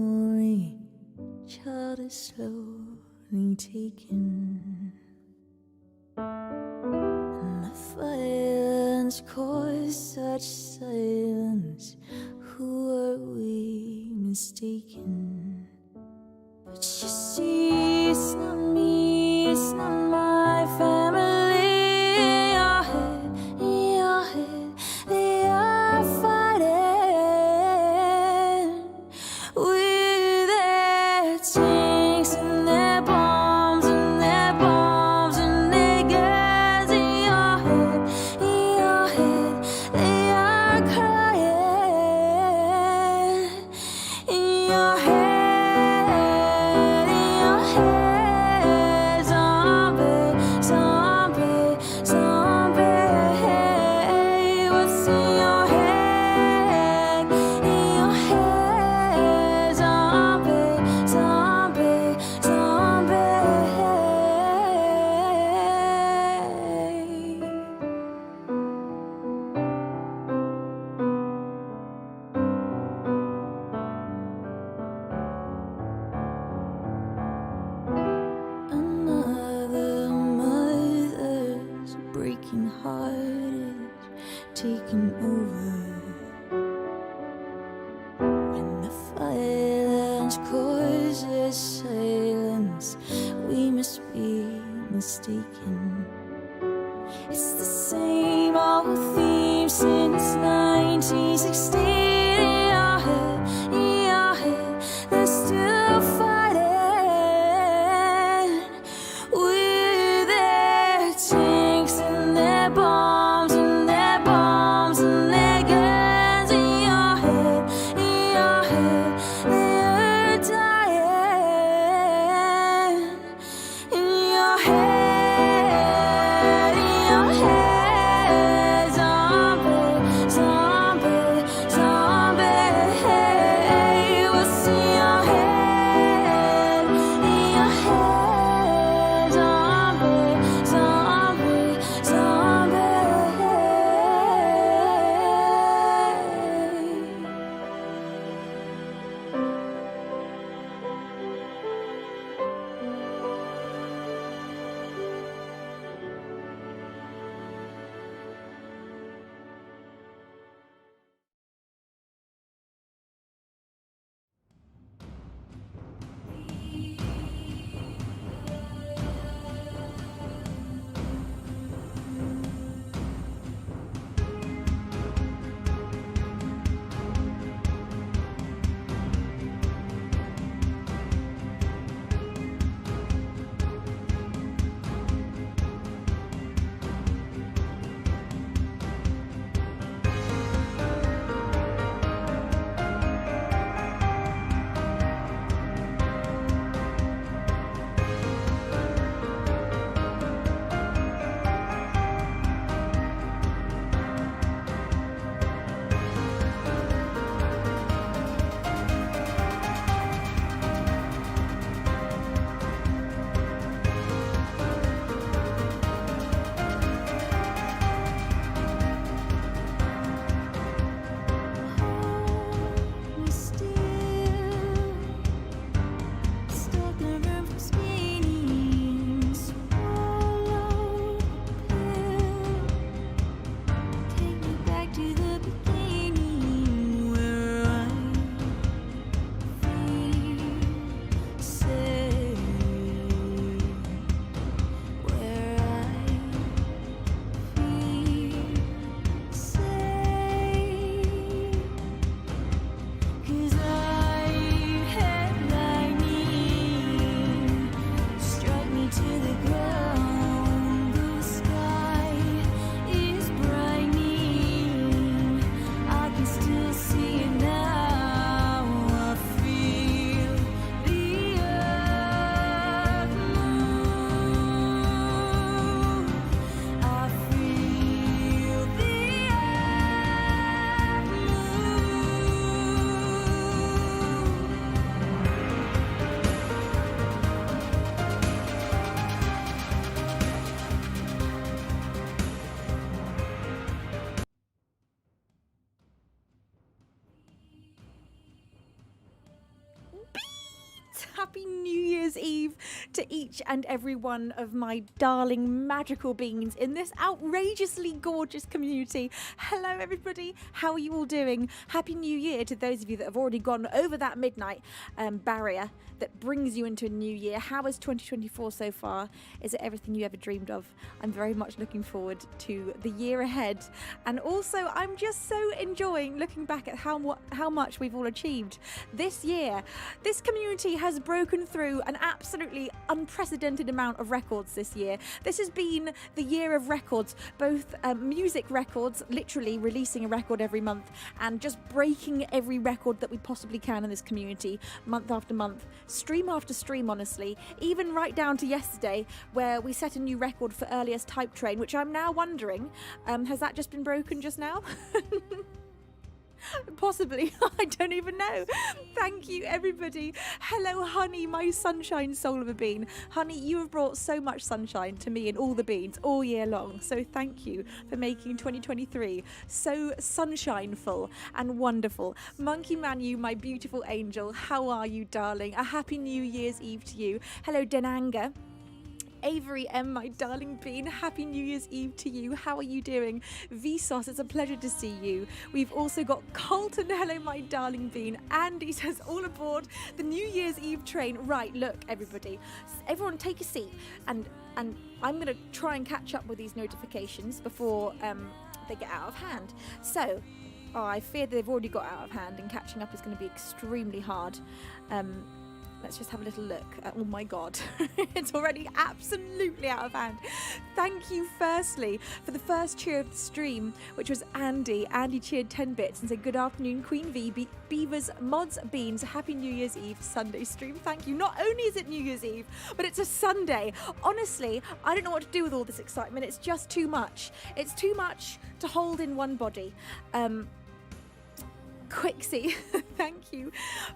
only child is slowly taken, and the violence caused such silence. Who are we mistaken? But you see, it's not me, it's not my family. In your head, they are fighting with their tanks and their bombs and their bombs and their guns. In your head, they are crying. In your head, zombie, zombie, zombie. What's in your head? In your head, zombie, zombie, zombie. Another mother's breaking heart is taking over, when the violence causes silence. We must be mistaken. It's the same old theme since 1916. In your head, they're still fighting with their tanks and their bombs and their bombs and their guns. In your head, they're dying. In your head, zombie, zombie, zombie. happy New Year's Eve to each and every one of my darling magical beings in this outrageously gorgeous community. Hello everybody, how are you all doing? Happy New Year to those of you that have already gone over that midnight barrier that brings you into a new year. How is 2024 so far? Is it everything you ever dreamed of? I'm very much looking forward to the year ahead, and also I'm just so enjoying looking back at how much we've all achieved this year. This community has broken through an absolutely unprecedented amount of records this year. This has been the year of records, both music records, literally releasing a record every month, and just breaking every record that we possibly can in this community, month after month, stream after stream, honestly, even right down to yesterday where we set a new record for earliest hype train, which I'm now wondering, has that just been broken just now? Possibly. I don't even know. Thank you, everybody. Hello, honey, my sunshine soul of a bean. Honey, you have brought so much sunshine to me and all the beans all year long. So thank you for making 2023 so sunshineful and wonderful. Monkey Manu, my beautiful angel, how are you, darling? A happy New Year's Eve to you. Hello, Denanga. Avery M, my darling bean, happy New Year's Eve to you. How are you doing? Vsauce, it's a pleasure to see you. We've also got Colton, hello my darling bean. Andy says all aboard the New Year's Eve train. Right, look everybody, everyone take a seat, and I'm going to try and catch up with these notifications before they get out of hand. So, I fear they've already got out of hand and catching up is going to be extremely hard. Let's just have a little look. Oh my God, it's already absolutely out of hand. Thank you firstly for the first cheer of the stream, which was Andy. Andy cheered 10 bits and said, good afternoon, Queen V, Beavers, Mods, Beans, happy New Year's Eve Sunday stream. Thank you. Not only is it New Year's Eve, but it's a Sunday. Honestly, I don't know what to do with all this excitement. It's just too much. It's too much to hold in one body. Quixie, thank you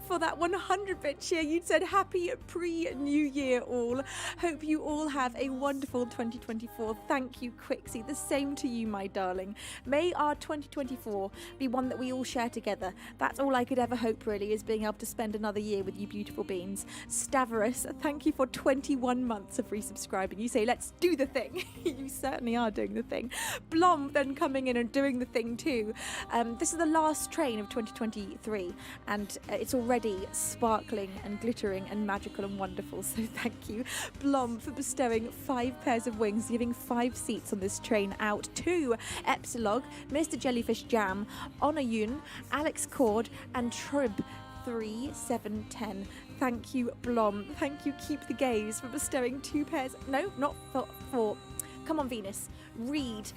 for that 100-bit cheer. You said happy pre-New Year all. Hope you all have a wonderful 2024. Thank you, Quixie. The same to you, my darling. May our 2024 be one that we all share together. That's all I could ever hope, really, is being able to spend another year with you beautiful beings. Staverus, thank you for 21 months of resubscribing. You say, let's do the thing. You certainly are doing the thing. Blom then coming in and doing the thing too. This is the last train of 2023 and it's already sparkling and glittering and magical and wonderful, so thank you Blom for bestowing 5 pairs of wings, giving 5 seats on this train out to Epsilog, Mr. Jellyfish Jam, Onayun, Alex Cord and Trib 3710. Thank you Blom. Thank you Keep the Gaze for bestowing 2 pairs, no, not 4. Come on, Venus. Read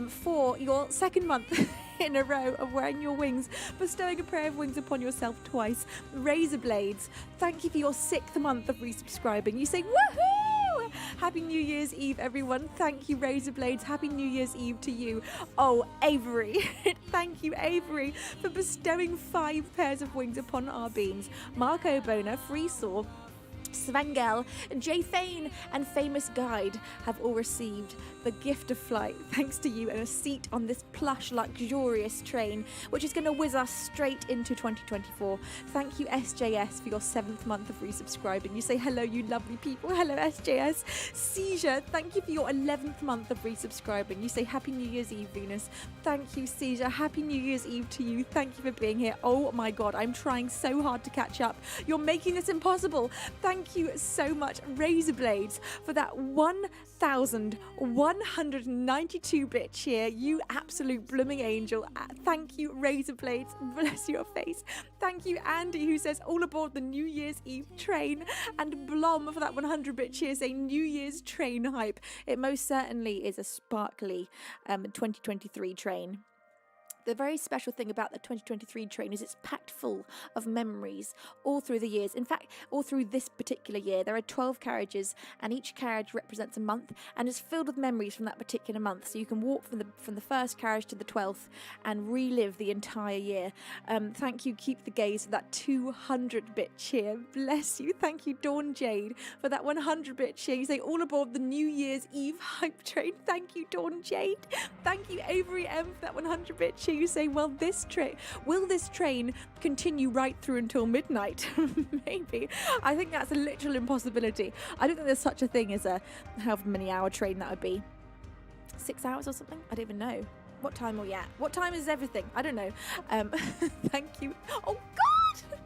for your second month in a row of wearing your wings, bestowing a pair of wings upon yourself twice. Razor Blades, thank you for your 6th month of resubscribing. You say, woohoo! Happy New Year's Eve, everyone. Thank you, Razor Blades. Happy New Year's Eve to you. Oh, Avery. Thank you, Avery, for bestowing 5 pairs of wings upon our beans. Marco Bona, Freesaw, Svengel, Jay Fane and Famous Guide have all received the gift of flight thanks to you and a seat on this plush luxurious train which is going to whiz us straight into 2024. Thank you SJS for your 7th month of resubscribing. You say hello you lovely people. Hello SJS. Seizure, thank you for your 11th month of resubscribing. You say happy New Year's Eve Venus. Thank you Seizure. Happy New Year's Eve to you. Thank you for being here. Oh my God, I'm trying so hard to catch up. You're making this impossible. Thank you so much Razor Blades for that 1,192-bit cheer. You absolute blooming angel. Thank you Razor Blades. Bless your face. Thank you Andy who says all aboard the New Year's Eve train, and Blom for that 100-bit cheer saying New Year's train hype. It most certainly is a sparkly 2023 train. The very special thing about the 2023 train is it's packed full of memories all through the years. In fact, all through this particular year, there are 12 carriages and each carriage represents a month and is filled with memories from that particular month. So you can walk from the first carriage to the 12th and relive the entire year. Thank you, Keep the Gaze, for that 200-bit cheer. Bless you. Thank you, Dawn Jade, for that 100-bit cheer. You say all aboard the New Year's Eve hype train. Thank you, Dawn Jade. Thank you, Avery M, for that 100-bit cheer. you say, well, will this train continue right through until midnight? Maybe. I think that's a literal impossibility. I don't think there's such a thing as a however many hour train that would be. 6 hours or something? I don't even know. What time are we at? What time is everything? I don't know. Thank you. Oh, God!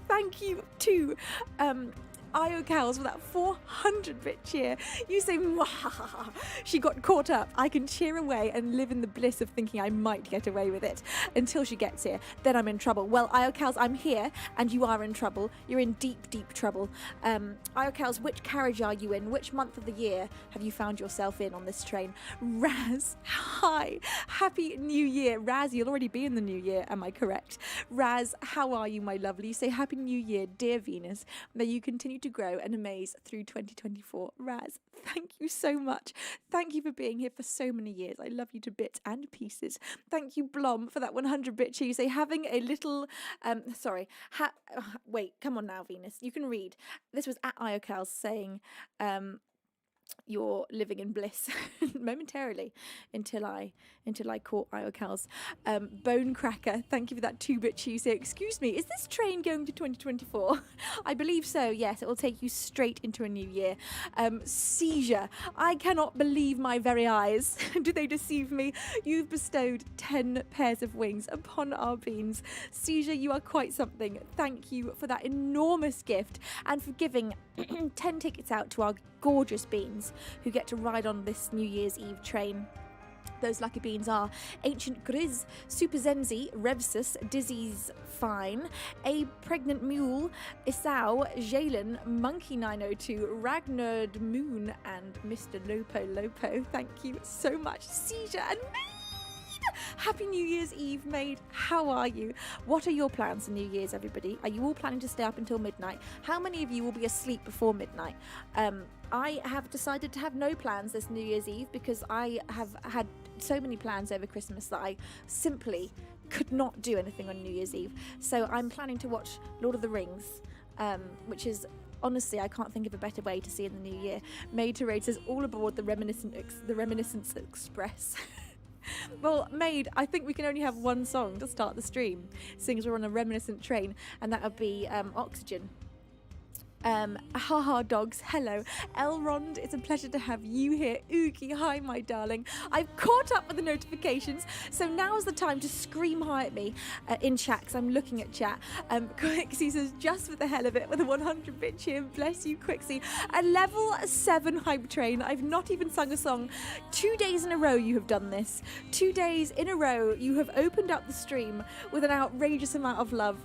Thank you to IOCals for that 400-bit cheer. You say, Mwahaha. She got caught up. I can cheer away and live in the bliss of thinking I might get away with it until she gets here. Then I'm in trouble. Well, IOCals, I'm here and you are in trouble. You're in deep, deep trouble. IOCals, which carriage are you in? Which month of the year have you found yourself in on this train? Raz, hi. Happy New Year. Raz, you'll already be in the new year, am I correct? Raz, how are you, my lovely? You say, Happy New Year, dear Venus. May you continue to grow and amaze through 2024. Raz, thank you so much. Thank you for being here for so many years. I love you to bits and pieces. Thank you, Blom, for that 100-bit cheer. You say, having a little, wait, come on now, Venus. You can read. This was at IOCals saying, you're living in bliss momentarily until I caught IOCals. Bone Cracker, thank you for that 2-bit cheese. Excuse me, is this train going to 2024? I believe so, yes. It will take you straight into a new year. Seizure, I cannot believe my very eyes. Do they deceive me? You've bestowed 10 pairs of wings upon our beans. Seizure, you are quite something. Thank you for that enormous gift and for giving 10 tickets out to our gorgeous beans who get to ride on this New Year's Eve train. Those lucky beans are Ancient Grizz, Super Zenzi, Revsus, Dizzy's Fine, A Pregnant Mule, Isao, Jalen, Monkey 902, Ragnard Moon, and Mr. Lopo. Thank you so much. Seizure and Happy New Year's Eve, Maid. How are you? What are your plans for New Year's, everybody? Are you all planning to stay up until midnight? How many of you will be asleep before midnight? I have decided to have no plans this New Year's Eve because I have had so many plans over Christmas that I simply could not do anything on New Year's Eve. So I'm planning to watch Lord of the Rings, which is... honestly, I can't think of a better way to see in the new year. Maid to Raid says, all aboard the Reminiscence Express. Well, Maid, I think we can only have one song to start the stream, seeing as we're on a reminiscent train, and that would be Oxygen. Haha dogs, hello. Elrond, it's a pleasure to have you here. Oogie, hi my darling. I've caught up with the notifications, so now's the time to scream hi at me in chat, because I'm looking at chat. Quixie says, just for the hell of it, with a 100-bit cheer. Bless you, Quixie. A level 7 hype train. I've not even sung a song. 2 days in a row you have done this. 2 days in a row you have opened up the stream with an outrageous amount of love.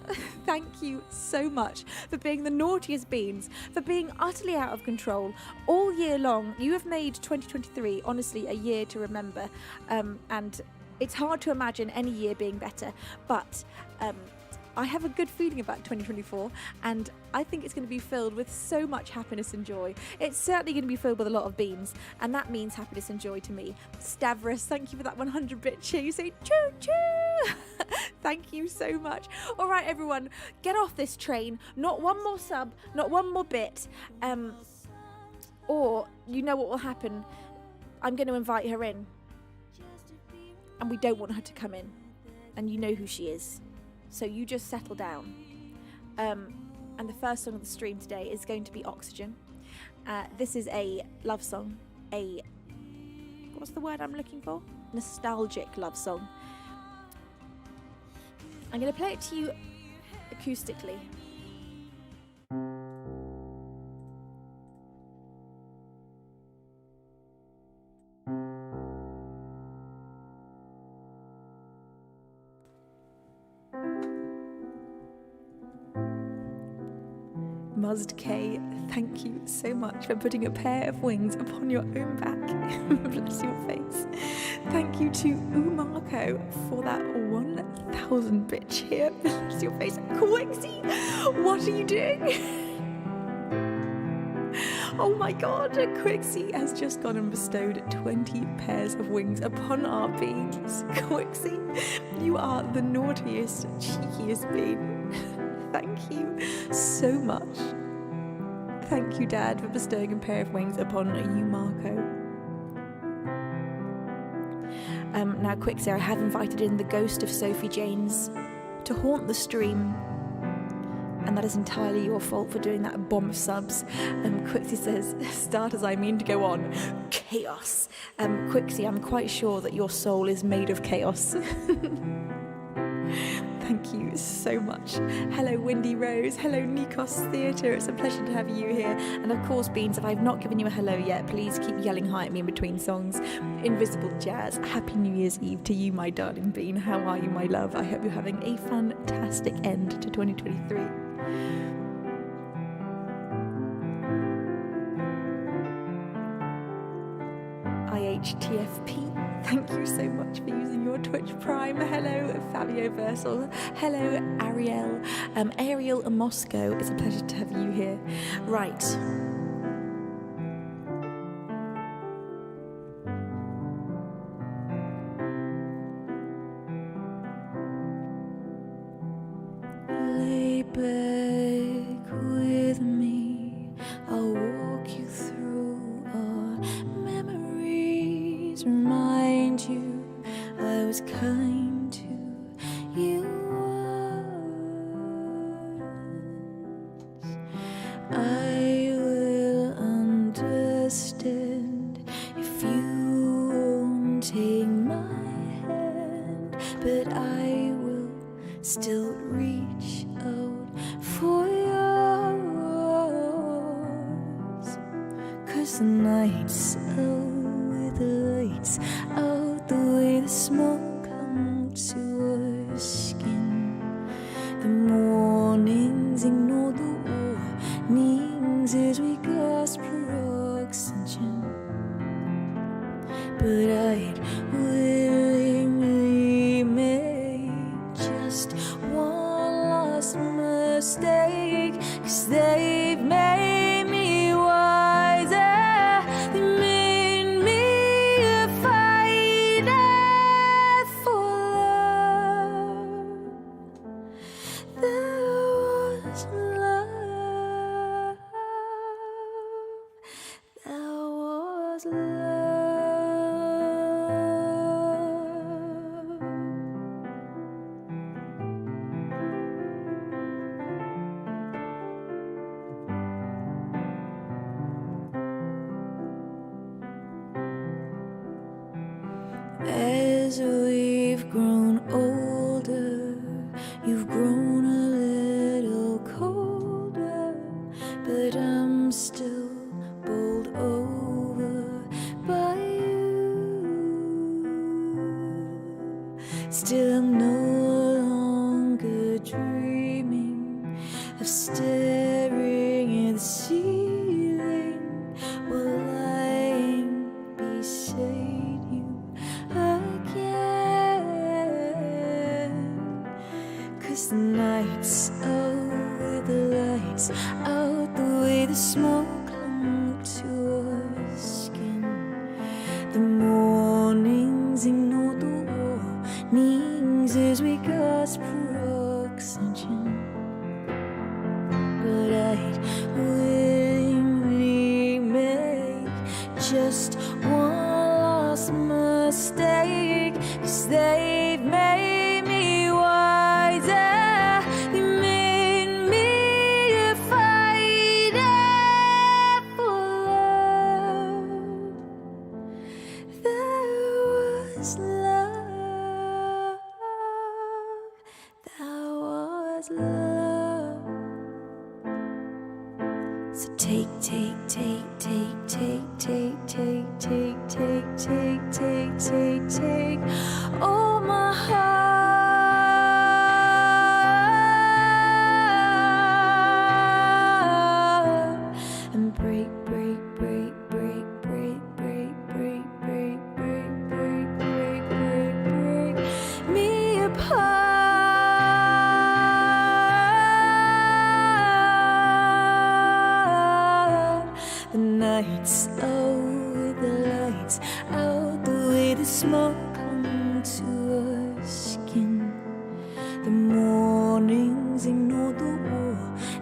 Thank you so much for being the naughtiest bee, for being utterly out of control all year long. You have made 2023 honestly a year to remember, and it's hard to imagine any year being better, but I have a good feeling about 2024, and I think it's going to be filled with so much happiness and joy. It's certainly going to be filled with a lot of beans, and that means happiness and joy to me. Stavros, thank you for that 100-bit cheer. You say choo choo. Thank you so much. All right, everyone, get off this train. Not one more sub, not one more bit. Or you know what will happen. I'm going to invite her in, and we don't want her to come in, and you know who she is. So you just settle down. And the first song of the stream today is going to be Oxygen. This is a love song. What's the word I'm looking for? Nostalgic love song. I'm going to play it to you acoustically. Muzzed K, thank you so much for putting a pair of wings upon your own back. Bless your face. Thank you to Umarco for that 1,000-bit cheer. Bless your face. Quixie, what are you doing? Oh my god, Quixie has just gone and bestowed 20 pairs of wings upon our beans. Quixie, you are the naughtiest, cheekiest bean. Thank you so much. Thank you, Dad, for bestowing a pair of wings upon you, Marco. now, Quixie, I have invited in the ghost of Sophie Janes to haunt the stream, and that is entirely your fault for doing that bomb of subs. Quixie says, start as I mean to go on. Chaos. Quixie, I'm quite sure that your soul is made of chaos. Thank you so much. Hello, Windy Rose. Hello, Nikos Theatre. It's a pleasure to have you here. And of course, Beans, if I've not given you a hello yet, please keep yelling hi at me in between songs. Invisible Jazz. Happy New Year's Eve to you, my darling Bean. How are you, my love? I hope you're having a fantastic end to 2023. IHTFP, thank you so much for using your Twitch Prime. Hello, Fabio Versal. Hello, Ariel. Ariel in Moscow. It's a pleasure to have you here. Right. Lay back with me. I'll walk you through our memories. Remind you I was kind to you once. I will understand if you won't take my hand, but I will still reach out for yours. 'Cause the night's out with the lights out, the way the smoke comes to our skin. The mornings ignore the warnings as we gasp for oxygen. But I'd willingly make just one last mistake, 'cause they've made me wiser. They made me a fighter for love. There was love. There was love. As we've grown older, you've grown a little colder, but I'm still bowled over by you. Still I'm no longer dreaming of staring at the ceiling while lying beside you again. 'Cause the night's out with the lights out, the way the smoke clung to our skin. The mornings ignore the warnings as we gasp for oxygen. But I'd willingly make just one last mistake, 'cause they've made me wiser. They made me a fighter for love. There was love. There was love. So take all my heart and break me apart. The night's out with the lights out, the way the smoke comes to our skin. The mornings ignore the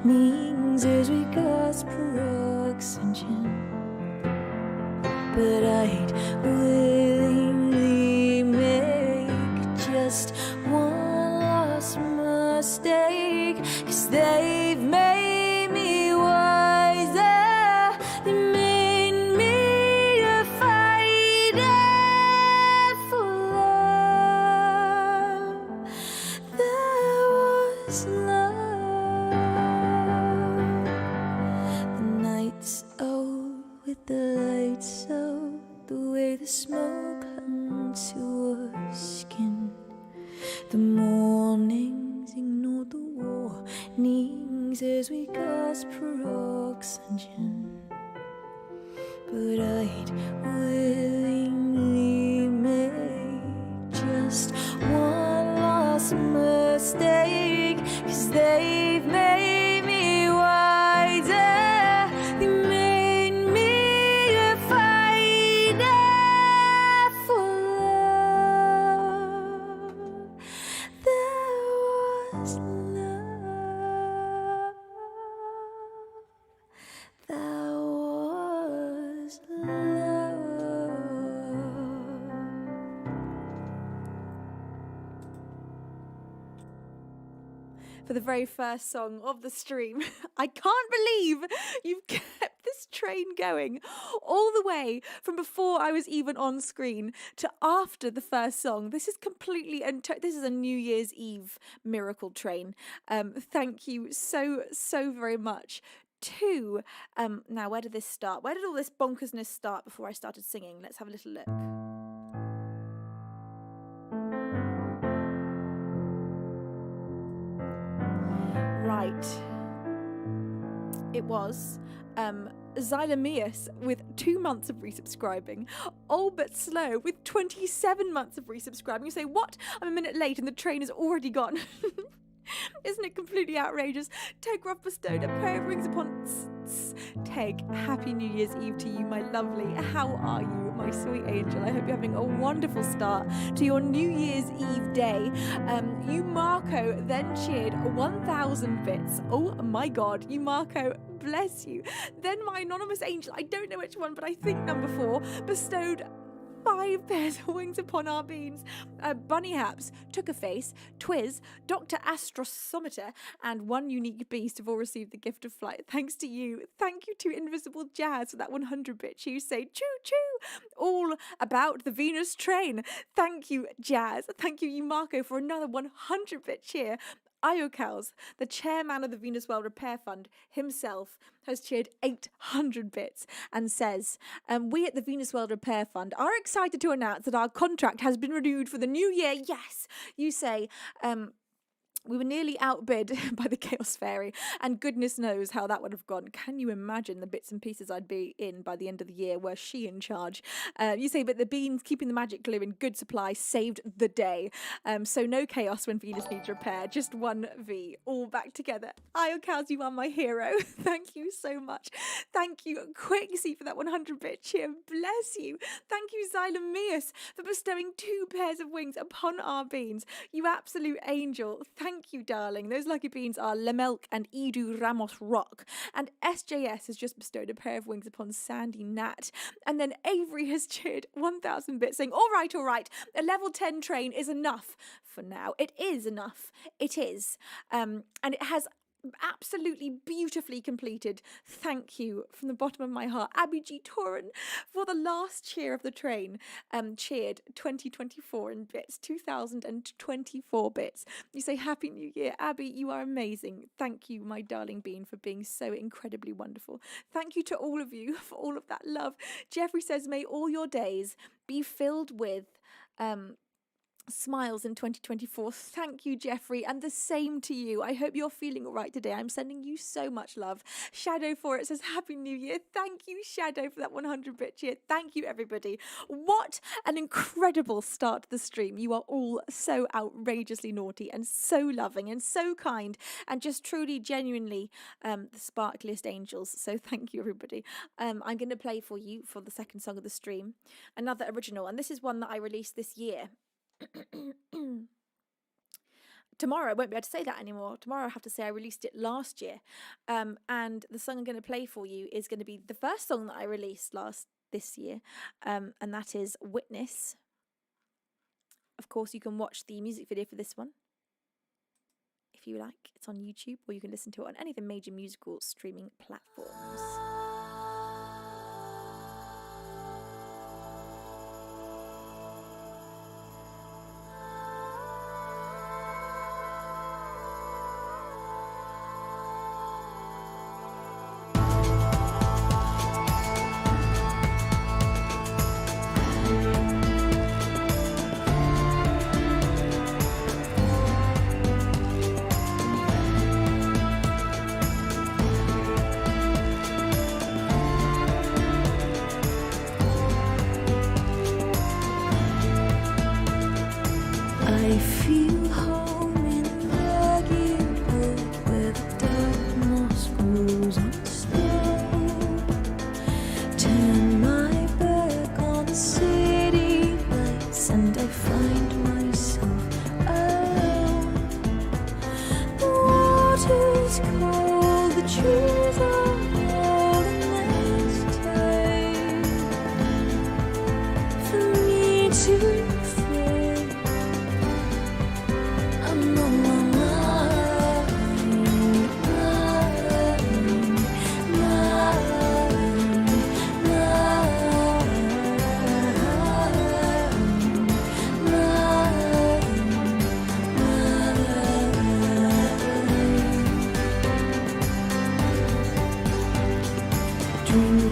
warnings as we gasp for oxygen. But I'd willingly make lost per-oxygen, but I'd willingly make just one last mistake, 'cause they've made me wiser, they made me a fighter for love. There was love, there was love. For the very first song of the stream, I can't believe you've kept this train going all the way from before I was even on screen to after the first song. This is completely, this is a New Year's Eve miracle train. Thank you so very much. Now where did this start? Where did all this bonkersness start before I started singing? Let's have a little look. Right. It was Xylomeus with 2 months of resubscribing. Old But Slow with 27 months of resubscribing. You say, what? I'm a minute late and the train is already gone. Isn't it completely outrageous? Teg Ruff bestowed a pair of rings upon Teg. Happy New Year's Eve to you, my lovely. How are you, my sweet angel? I hope you're having a wonderful start to your New Year's Eve day. You Marco then cheered 1,000 bits. Oh my God, you Marco, bless you. Then my anonymous angel, I don't know which one, but I think number 4, bestowed 5 pairs of wings upon our beans. Bunny Haps, Took a Face, Twiz, Dr. Astrosometer, and One Unique Beast have all received the gift of flight. Thanks to you. Thank you to Invisible Jazz for that 100-bit. You say choo choo, all about the Venus train. Thank you, Jazz. Thank you, Marco, for another 100-bit cheer. Iocals, the chairman of the Venus World Repair Fund himself, has cheered 800 bits and says, we at the Venus World Repair Fund are excited to announce that our contract has been renewed for the new year. Yes, you say, we were nearly outbid by the Chaos Fairy, and goodness knows how that would have gone. Can you imagine the bits and pieces I'd be in by the end of the year? Were she in charge? You say, but the beans keeping the magic glue in good supply saved the day. So no chaos when Venus needs repair, just 1V, all back together. Iocals, you are my hero. Thank you so much. Thank you, Quixie, for that 100-bit cheer. Bless you. Thank you, Xylomeus, for bestowing 2 pairs of wings upon our beans. You absolute angel. Thank you, darling. Those lucky beans are Lemelk and Edu Ramos Rock. And SJS has just bestowed a pair of wings upon Sandy Nat. And then Avery has cheered 1,000 bits, saying, all right, a level 10 train is enough for now. It is enough. It is. And it has absolutely beautifully completed. Thank you from the bottom of my heart. Abby G. Toran for the last cheer of the train, cheered 2024 in bits, 2024 bits. You say Happy New Year. Abby, you are amazing. Thank you, my darling bean, for being so incredibly wonderful. Thank you to all of you for all of that love. Jeffrey says, may all your days be filled with smiles in 2024. Thank you, Jeffrey, and the same to you. I hope you're feeling all right today. I'm sending you so much love. Shadow for it says Happy New Year. Thank you, Shadow, for that 100-bit cheer. Thank you, everybody. What an incredible start to the stream. You are all so outrageously naughty and so loving and so kind and just truly, genuinely the sparkliest angels. So thank you, everybody. I'm going to play for you for the second song of the stream, another original, and this is one that I released this year. Tomorrow I won't be able to say that anymore. Tomorrow I have to say I released it last year, and the song I'm going to play for you is going to be the first song that I released this year, and that is Witness. Of course, you can watch the music video for this one if you like. It's on YouTube, or you can listen to it on any of the major musical streaming platforms.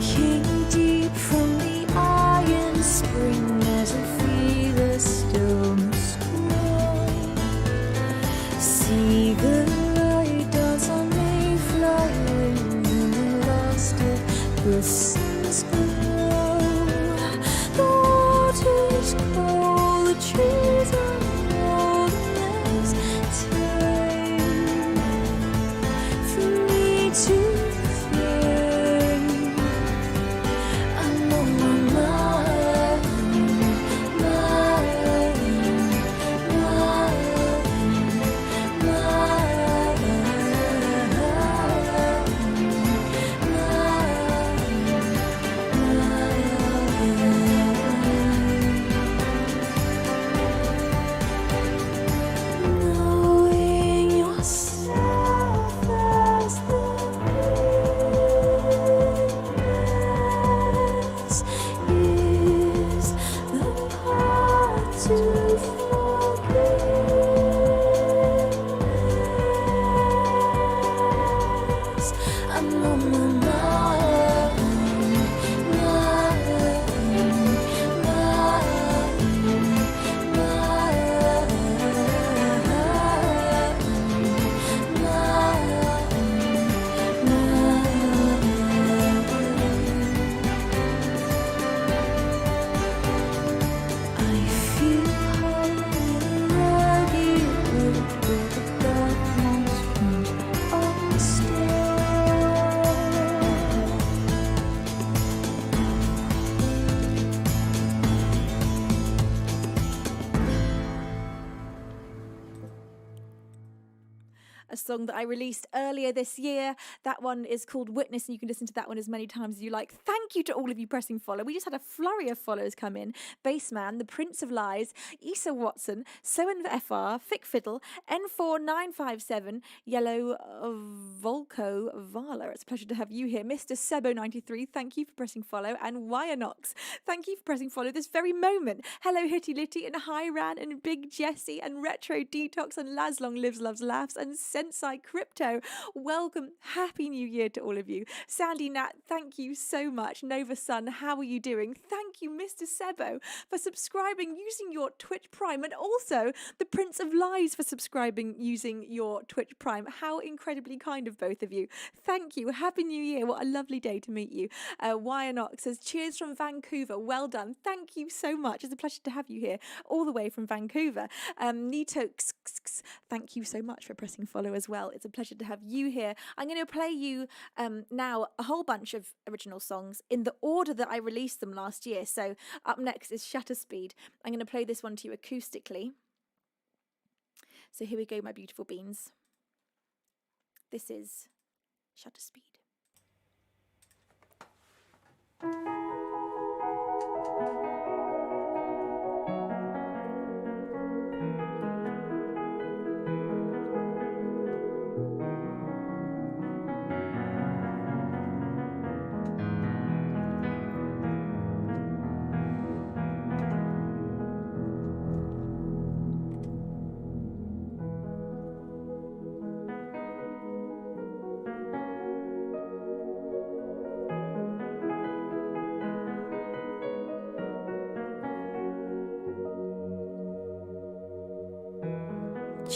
Drinking deep from the iron spring as I feel the stillness grow. See the light dance on Mayflower in the lost of the sun's glow. The water's cold, the trees are old, and there's time for me to a song that I released earlier this year. That one is called Witness, and you can listen to that one as many times as you like. Thank you to all of you pressing follow. We just had a flurry of follows come in. Bassman, The Prince of Lies, Issa Watson, Soen FR, Fick Fiddle, N4957, Yellow Volko Vala. It's a pleasure to have you here. Mr. Sebo93, thank you for pressing follow. And Wyanox, thank you for pressing follow this very moment. Hello Hitty Litty and Hi Ran and Big Jessie and Retro Detox and Laslong Lives Loves Laughs and Sensei Crypto. Welcome. Happy New Year to all of you. Sandy Nat, thank you so much. Nova Sun, how are you doing? Thank you, Mr. Sebo, for subscribing using your Twitch Prime, and also the Prince of Lies for subscribing using your Twitch Prime. How incredibly kind of both of you. Thank you. Happy New Year. What a lovely day to meet you. Wyanox says, cheers from Vancouver. Well done. Thank you so much. It's a pleasure to have you here all the way from Vancouver. Nito, thank you so much for pressing follow as well. It's a pleasure to have you here. I'm going to play you now a whole bunch of original songs in the order that I released them last year. So up next is Shutter Speed. I'm going to play this one to you acoustically. So here we go, my beautiful beans. This is Shutter Speed.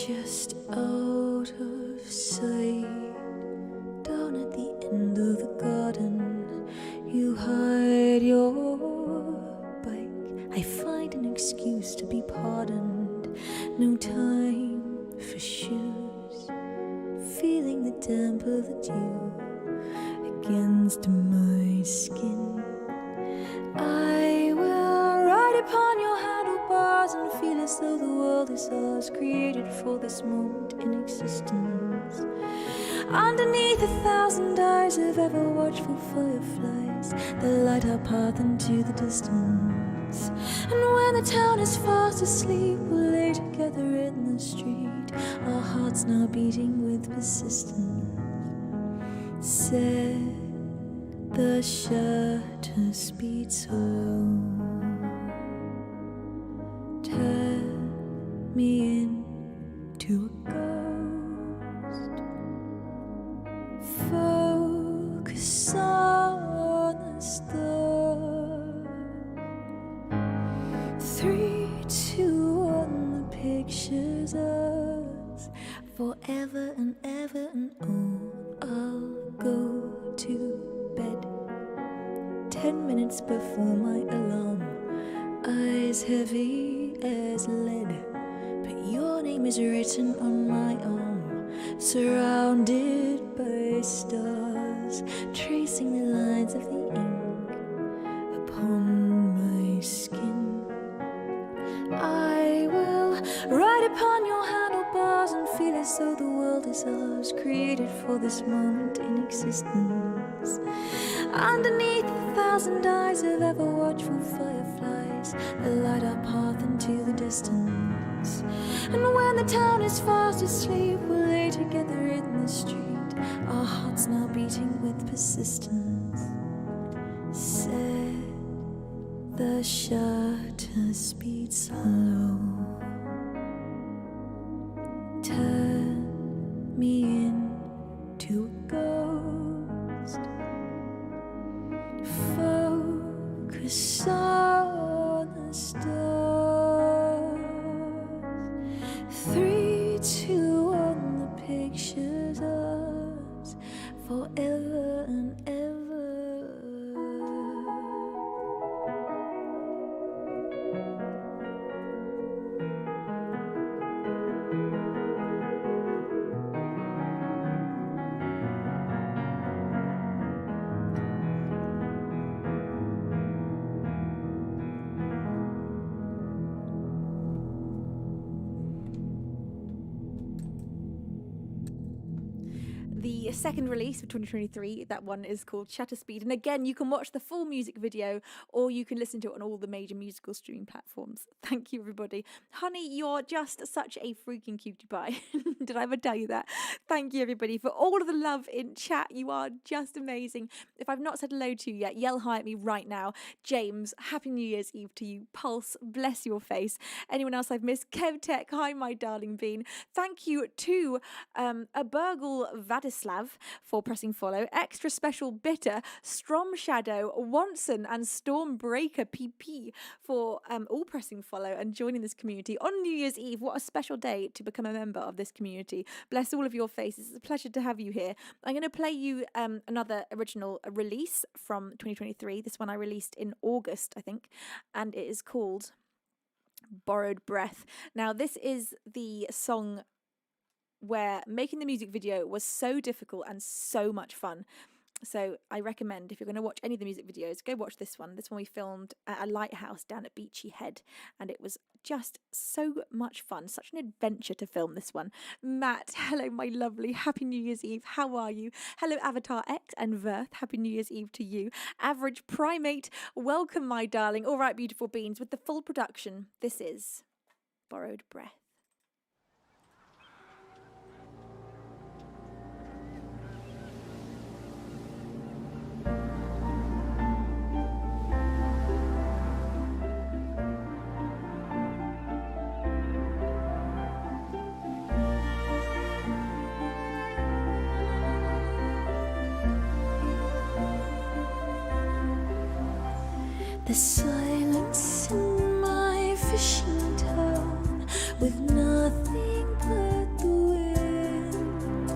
Just out of sight, down at the end of the garden, you hide your bike. I find an excuse to be pardoned. No time for shoes. Feeling the damp of the dew against my skin. I will ride upon your handlebars and feel as though the world is ours, created for this moment in existence. Underneath 1,000 eyes of ever watchful fireflies that light our path into the distance. And when the town is fast asleep, we'll lay together in the street, our hearts now beating with persistence. Set the shutter speed slow. Turn me into a ghost. Focus on the stars. 3, 2, 1, the picture's us. Forever and ever and oh, I'll go to bed 10 minutes before my alarm. Eyes heavy as lead, but your name is written on my arm. Surrounded by stars, tracing the lines of the ink upon my skin. I will ride upon your handlebars and feel as though the world is ours, created for this moment in existence. Underneath 1,000 eyes of ever watchful fireflies that light our path into the distance. And when the town is fast asleep, we'll lay together in the street, our hearts now beating with persistence. Set the shutter speed slow. Turn me into a ghost. Focus on the stars. 3, 2, 1, the picture's us. Forever and ever. The second release of 2023, that one is called Shutter Speed. And again, you can watch the full music video or you can listen to it on all the major musical streaming platforms. Thank you, everybody. Honey, you're just such a freaking cutie pie. Did I ever tell you that? Thank you, everybody, for all of the love in chat. You are just amazing. If I've not said hello to you yet, yell hi at me right now. James, Happy New Year's Eve to you. Pulse, bless your face. Anyone else I've missed? Kev Tech, hi, my darling bean. Thank you to Abergul Vladislav for pressing follow. Extra special bitter, Strom Shadow, Wanson, and Stormbreaker PP for all pressing follow and joining this community on New Year's Eve. What a special day to become a member of this community. Bless all of your faces. It's a pleasure to have you here. I'm going to play you another original release from 2023. This one I released in August, I think, and it is called Borrowed Breath. Now, this is the song where making the music video was so difficult and so much fun. So I recommend, if you're going to watch any of the music videos, go watch this one. This one we filmed at a lighthouse down at Beachy Head, and it was just so much fun. Such an adventure to film this one. Matt, hello, my lovely. Happy New Year's Eve. How are you? Hello, Avatar X and Verth. Happy New Year's Eve to you. Average Primate, welcome, my darling. All right, beautiful beans. With the full production, this is Borrowed Breath. The silence in my fishing town, with nothing but the wind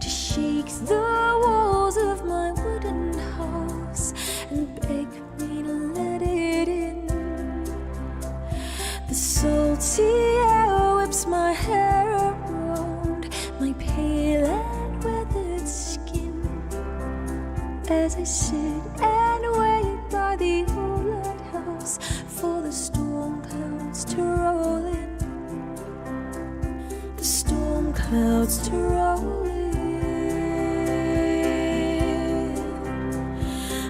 to shake the walls of my wooden house and beg me to let it in. The salty air whips my hair around my pale and weathered skin as I sit and wait by the old lighthouse for the storm clouds to roll in. The storm clouds to roll in.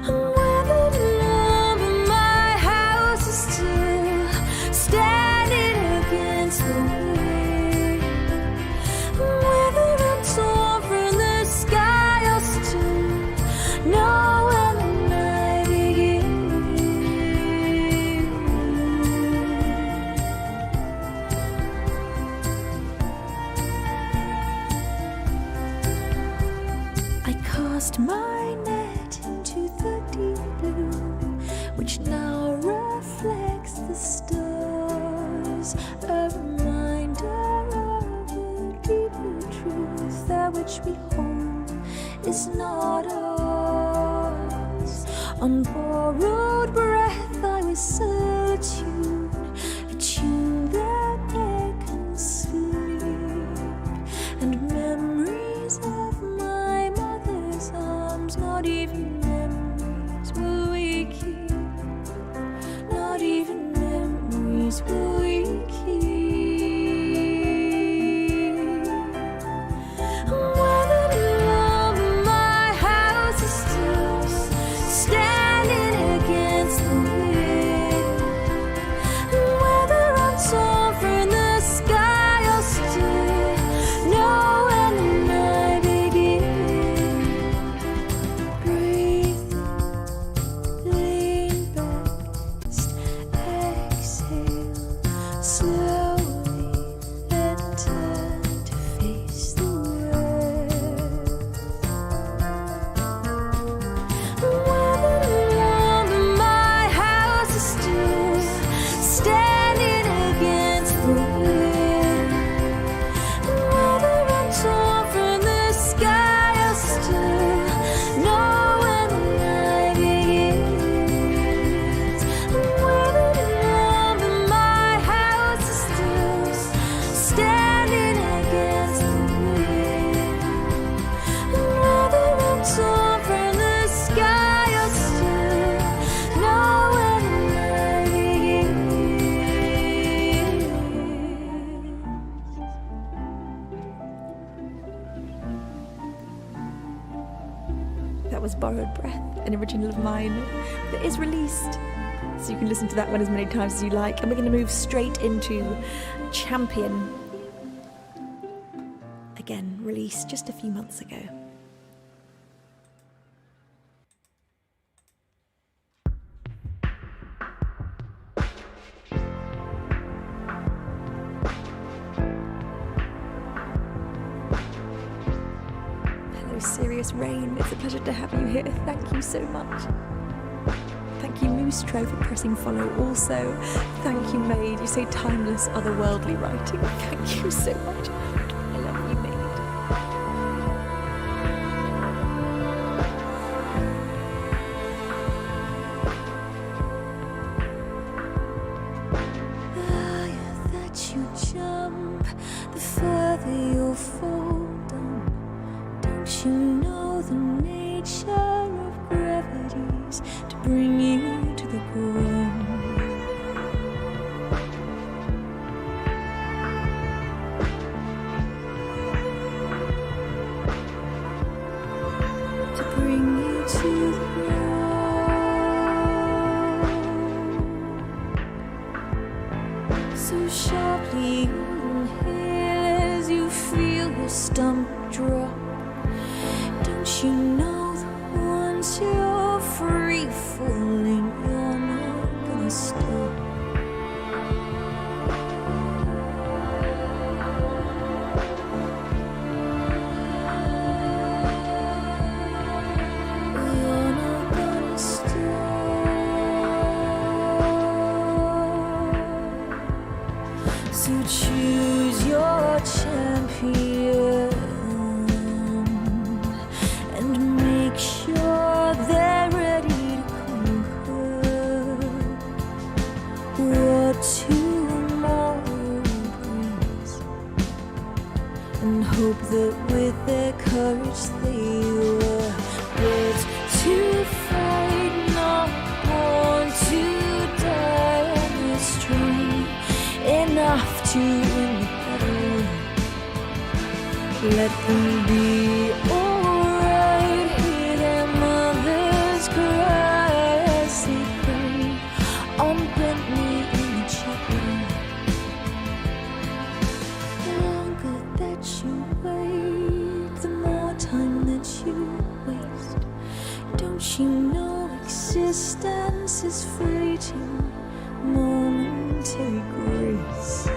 I'm weathered alone, but my house is still standing against the wind. I'm weathered and torn from the sky, I'll still know when the night begins. I cast my net into the deep is not ours. On borrowed breath I whistle a tune, a tune that echoes sleep, and memories of my mother's arms, not even memories will we keep, not even memories will we keep. That was Borrowed Breath, an original of mine that is released. So you can listen to that one as many times as you like. And we're going to move straight into Champion. Again, released just a few months ago. Serious Rain, it's a pleasure to have you here. Thank you so much. Thank you, Moostro, for pressing follow. Also, thank you, Maid. You say timeless, otherworldly writing. Thank you so much. I love you, Maid. The higher that you jump, the further you'll fall down. Don't you know the nature of gravity's to bring you to the ground? To bring you to the ground. So sharply you inhale as you feel your stomach drop. Don't you know that once you're free falling, you're not gonna stop? You're not gonna stop. So choose your champion. Make sure they're ready to conquer what tomorrow brings, and hope that with their courage they were built to fight, not born to die, and they're strong enough to win the battle. Let them be alright. Hear their mothers cry as they pray on Bentley in the chapel. The longer that you wait, the more time that you waste. Don't you know existence is fleeting, momentary grace?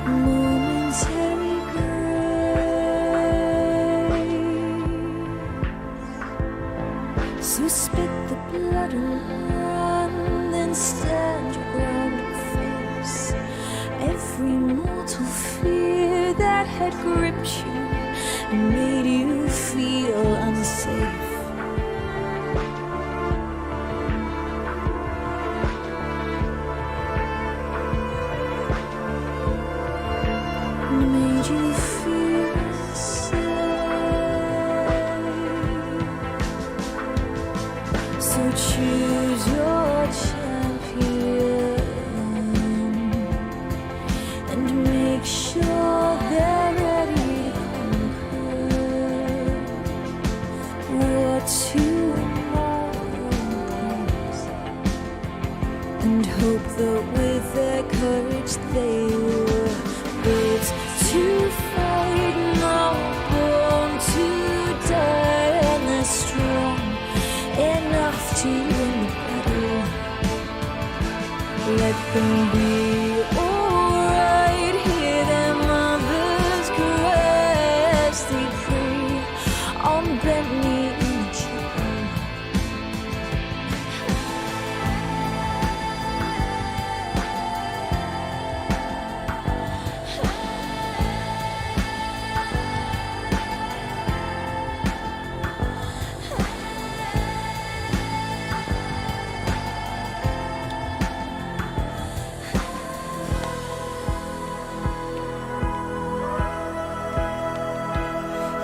Momentary grace. So spit the blood and run, then stand your every mortal fear that had gripped you and made you feel unsafe. Made you feel safe. So choose your champion and make sure they're ready to conquer what tomorrow brings, and hope that with their courage they were built to fight, not born to die, and they're strong enough to win the battle. Let them be alright. Hear their mothers cry as they pray on bent knee in the chapel.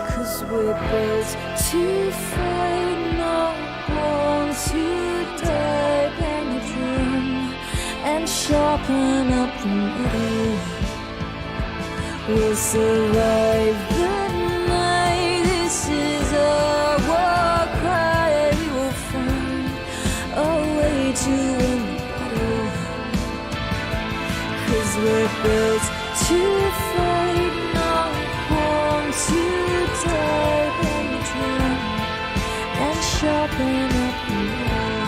Cause we're built to fight, not born to die. Bang the drum and sharpen up the middle. We'll survive the night. This is our war cry. We will find a way to win the battle. Cause we're built to fight, not born to die. Bang the drum and sharpen up the middle.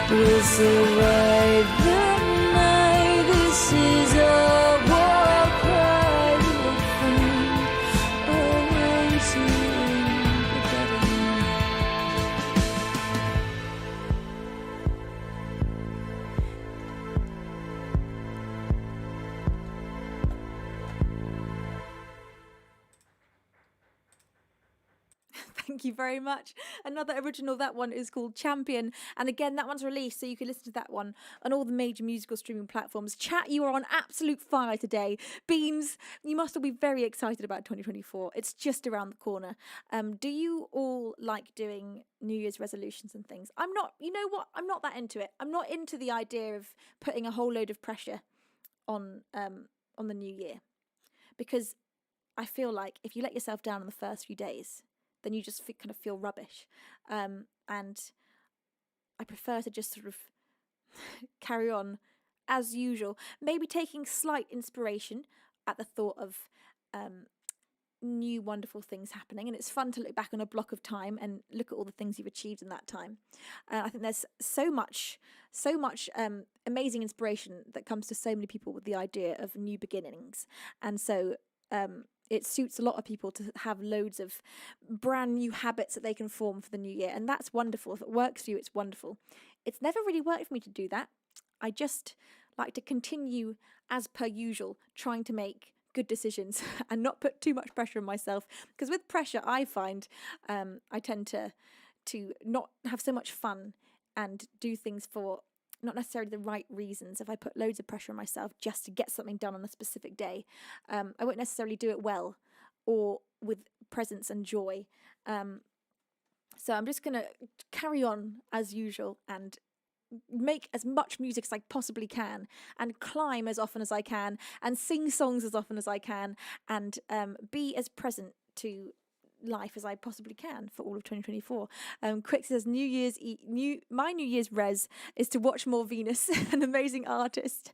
We'll survive the night. This is our war cry. We will find a way to win the battle. Thank you very much. Another original, that one is called Champion. And again, that one's released, so you can listen to that one on all the major musical streaming platforms. Chat, you are on absolute fire today. Beans, you must all be very excited about 2024. It's just around the corner. Do you all like doing New Year's resolutions and things? I'm not, you know what? I'm not that into it. I'm not into the idea of putting a whole load of pressure on the new year, because I feel like if you let yourself down in the first few days, then you just kind of feel rubbish. And I prefer to just sort of carry on as usual, maybe taking slight inspiration at the thought of new wonderful things happening. And it's fun to look back on a block of time and look at all the things you've achieved in that time. I think there's so much amazing inspiration that comes to so many people with the idea of new beginnings. And so it suits a lot of people to have loads of brand new habits that they can form for the new year. And that's wonderful. If it works for you, it's wonderful. It's never really worked for me to do that. I just like to continue, as per usual, trying to make good decisions and not put too much pressure on myself. Because with pressure, I find I tend to not have so much fun and do things for not necessarily the right reasons. If I put loads of pressure on myself just to get something done on a specific day, I won't necessarily do it well or with presence and joy. So I'm just going to carry on as usual and make as much music as I possibly can, and climb as often as I can, and sing songs as often as I can, and be as present to life as I possibly can for all of 2024. Quick says my New Year's res is to watch more Venus, an amazing artist,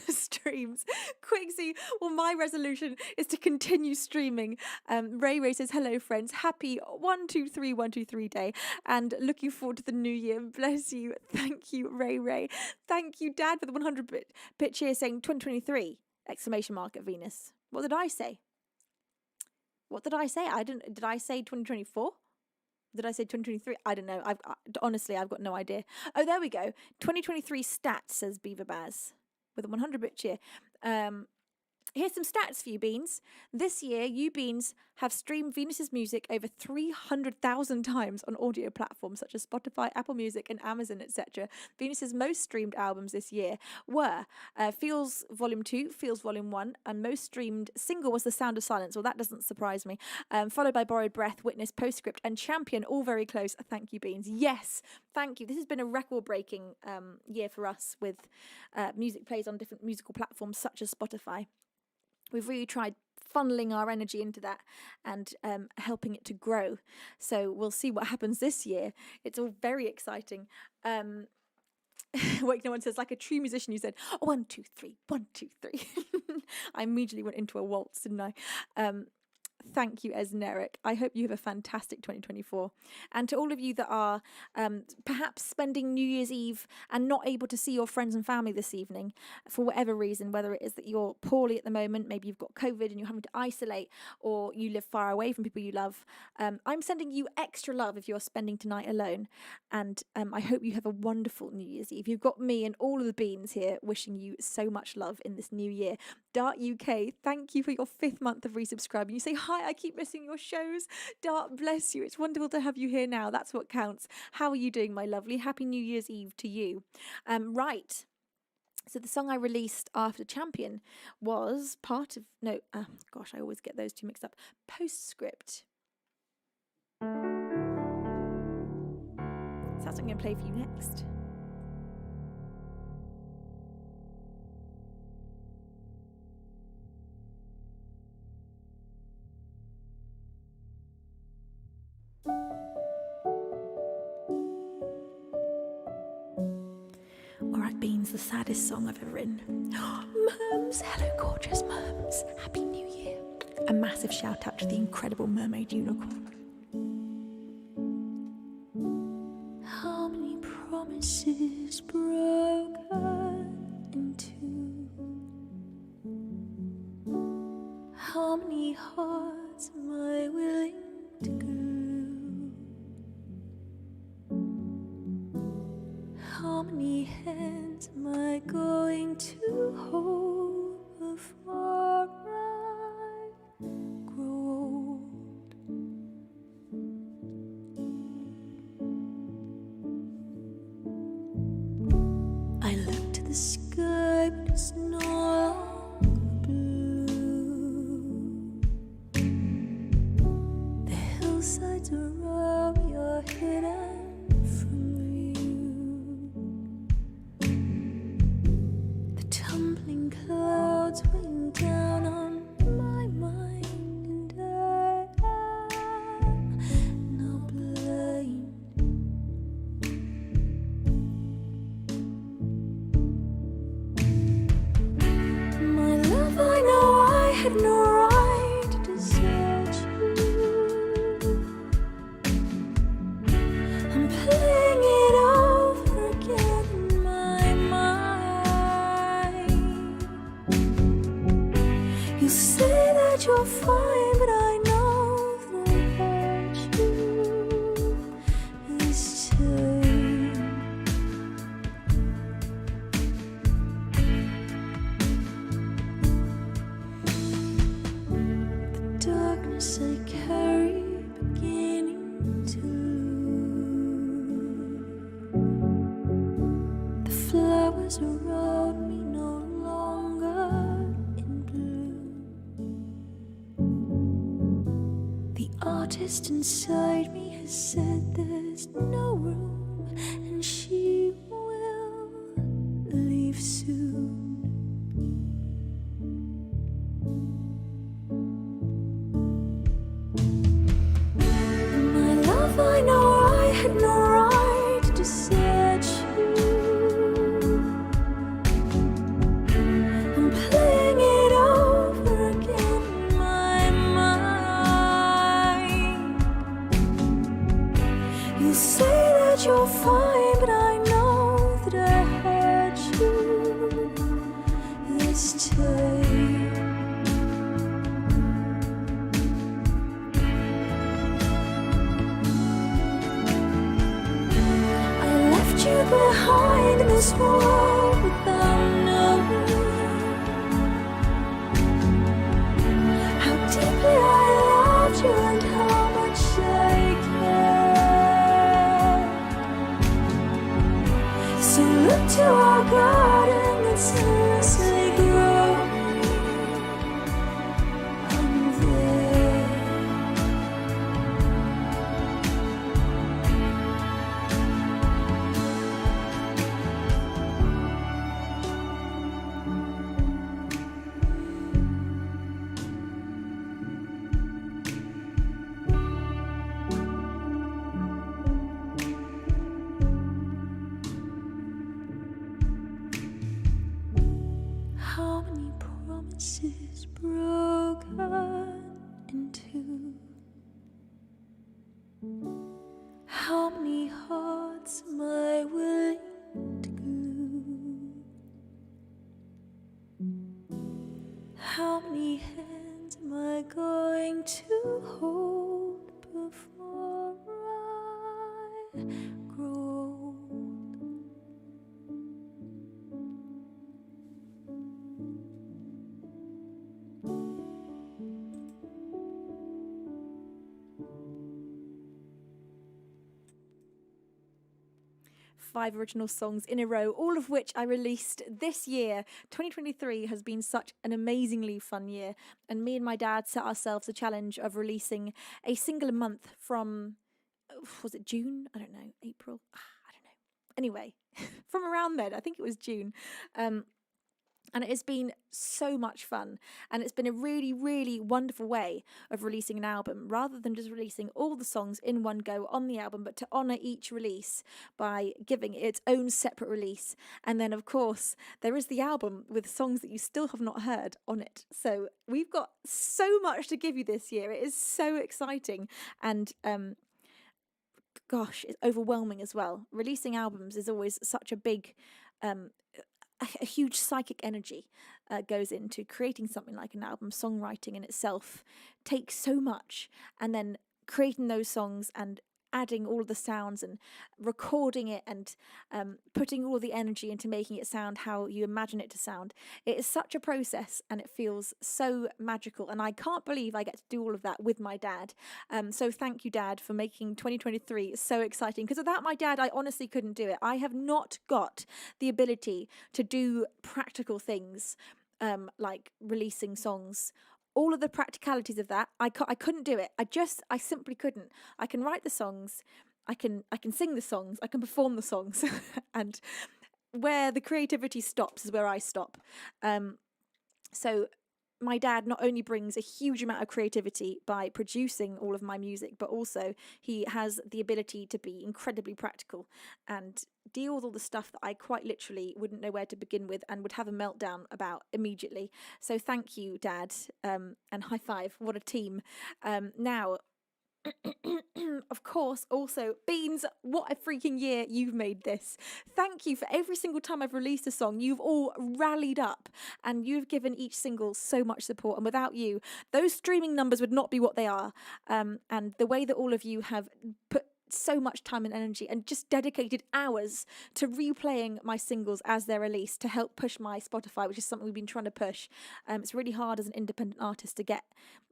streams. Quixie, well, my resolution is to continue streaming. Ray says, hello friends, happy 123 day and looking forward to the new year. Bless you. Thank you, Ray. Thank you, Dad, for the 100-bit cheer saying 2023 exclamation mark at Venus. What did I say? What did I say? Did I say 2024? Did I say 2023? I don't know. Honestly, I've got no idea. Oh, there we go. 2023 stats, says Beaver Baz. with a 100-bit cheer. Here's some stats for you, Beans. This year, you, Beans, have streamed Venus's music over 300,000 times on audio platforms such as Spotify, Apple Music, and Amazon, etc. Venus's most streamed albums this year were Feels Volume 2, Feels Volume 1, and most streamed single was The Sound of Silence. Well, that doesn't surprise me. Followed by Borrowed Breath, Witness, Postscript, and Champion, all very close. Thank you, Beans. Yes, thank you. This has been a record-breaking year for us with music plays on different musical platforms such as Spotify. We've really tried funneling our energy into that and helping it to grow. So we'll see what happens this year. It's all very exciting. Wait, no one says, like a true musician, you said, oh, 1, 2, 3, 1, 2, 3. I immediately went into a waltz, didn't I? Thank you, Esneric. I hope you have a fantastic 2024. And to all of you that are perhaps spending New Year's Eve and not able to see your friends and family this evening for whatever reason, whether it is that you're poorly at the moment, maybe you've got COVID and you're having to isolate, or you live far away from people you love, I'm sending you extra love if you're spending tonight alone. And I hope you have a wonderful New Year's Eve. You've got me and all of the Beans here wishing you so much love in this new year. Dart UK, thank you for your 5th month of resubscribing. You say, hi, I keep missing your shows. Dart, bless you. It's wonderful to have you here now. That's what counts. How are you doing, my lovely? Happy New Year's Eve to you. Right. So the song I released after Champion was part of... No, gosh, I always get those two mixed up. Postscript. So that's what I'm going to play for you next. Alright, Beans, the saddest song I've ever written. Merms, hello gorgeous Merms. Happy New Year. A massive shout out to the incredible mermaid unicorn. How many promises broken in two? How many hearts am I willing to glue? How many hands am I going to hold before I grow old? I look to the sky, but it's no longer blue. The hillsides around me are hidden from tumbling clouds weighing down on my mind, and I am now blind. My love, I know I had no right to desert you. I'm playing it over again in my mind. You say that you're fine, but I know that I hurt you this time. The darkness I carry beginning to lose. The flowers around me no longer in bloom. The artist inside me has said there's no room, and she will leave soon. My love, I know I had no right to desert you. I'm playing it over again in my mind. You say that you're fine, but I know that I hurt you this time. I left you behind in this world without knowing. pieces broken in two. How many hearts am I willing to glue? How many hands am I going to hold before I grow old? 5 original songs in a row, all of which I released this year. 2023 has been such an amazingly fun year, and me and my dad set ourselves the challenge of releasing a single a month from, was it June? I don't know, April? I don't know. Anyway, from around then, I think it was June. And it has been so much fun, and it's been a really, really wonderful way of releasing an album, rather than just releasing all the songs in one go on the album, but to honour each release by giving it its own separate release. And then, of course, there is the album with songs that you still have not heard on it. So we've got so much to give you this year. It is so exciting, and gosh, it's overwhelming as well. Releasing albums is always such a big a huge psychic energy goes into creating something like an album. Songwriting in itself takes so much, and then creating those songs and adding all of the sounds and recording it and putting all the energy into making it sound how you imagine it to sound. It is such a process, and it feels so magical, and I can't believe I get to do all of that with my dad. So thank you, Dad, for making 2023 so exciting, because without my dad I honestly couldn't do it. I have not got the ability to do practical things like releasing songs. All of the practicalities of that, I couldn't do it. I simply couldn't. I can write the songs, I can sing the songs, I can perform the songs, and where the creativity stops is where I stop. So my dad not only brings a huge amount of creativity by producing all of my music, but also he has the ability to be incredibly practical and deal with all the stuff that I quite literally wouldn't know where to begin with and would have a meltdown about immediately. So thank you, Dad, and high five. What a team. Now, of course, also, Beans, what a freaking year you've made this. Thank you for every single time I've released a song. You've all rallied up, and you've given each single so much support. And without you, those streaming numbers would not be what they are. And the way that all of you have put so much time and energy and just dedicated hours to replaying my singles as they're released to help push my Spotify, which is something we've been trying to push. It's really hard as an independent artist to get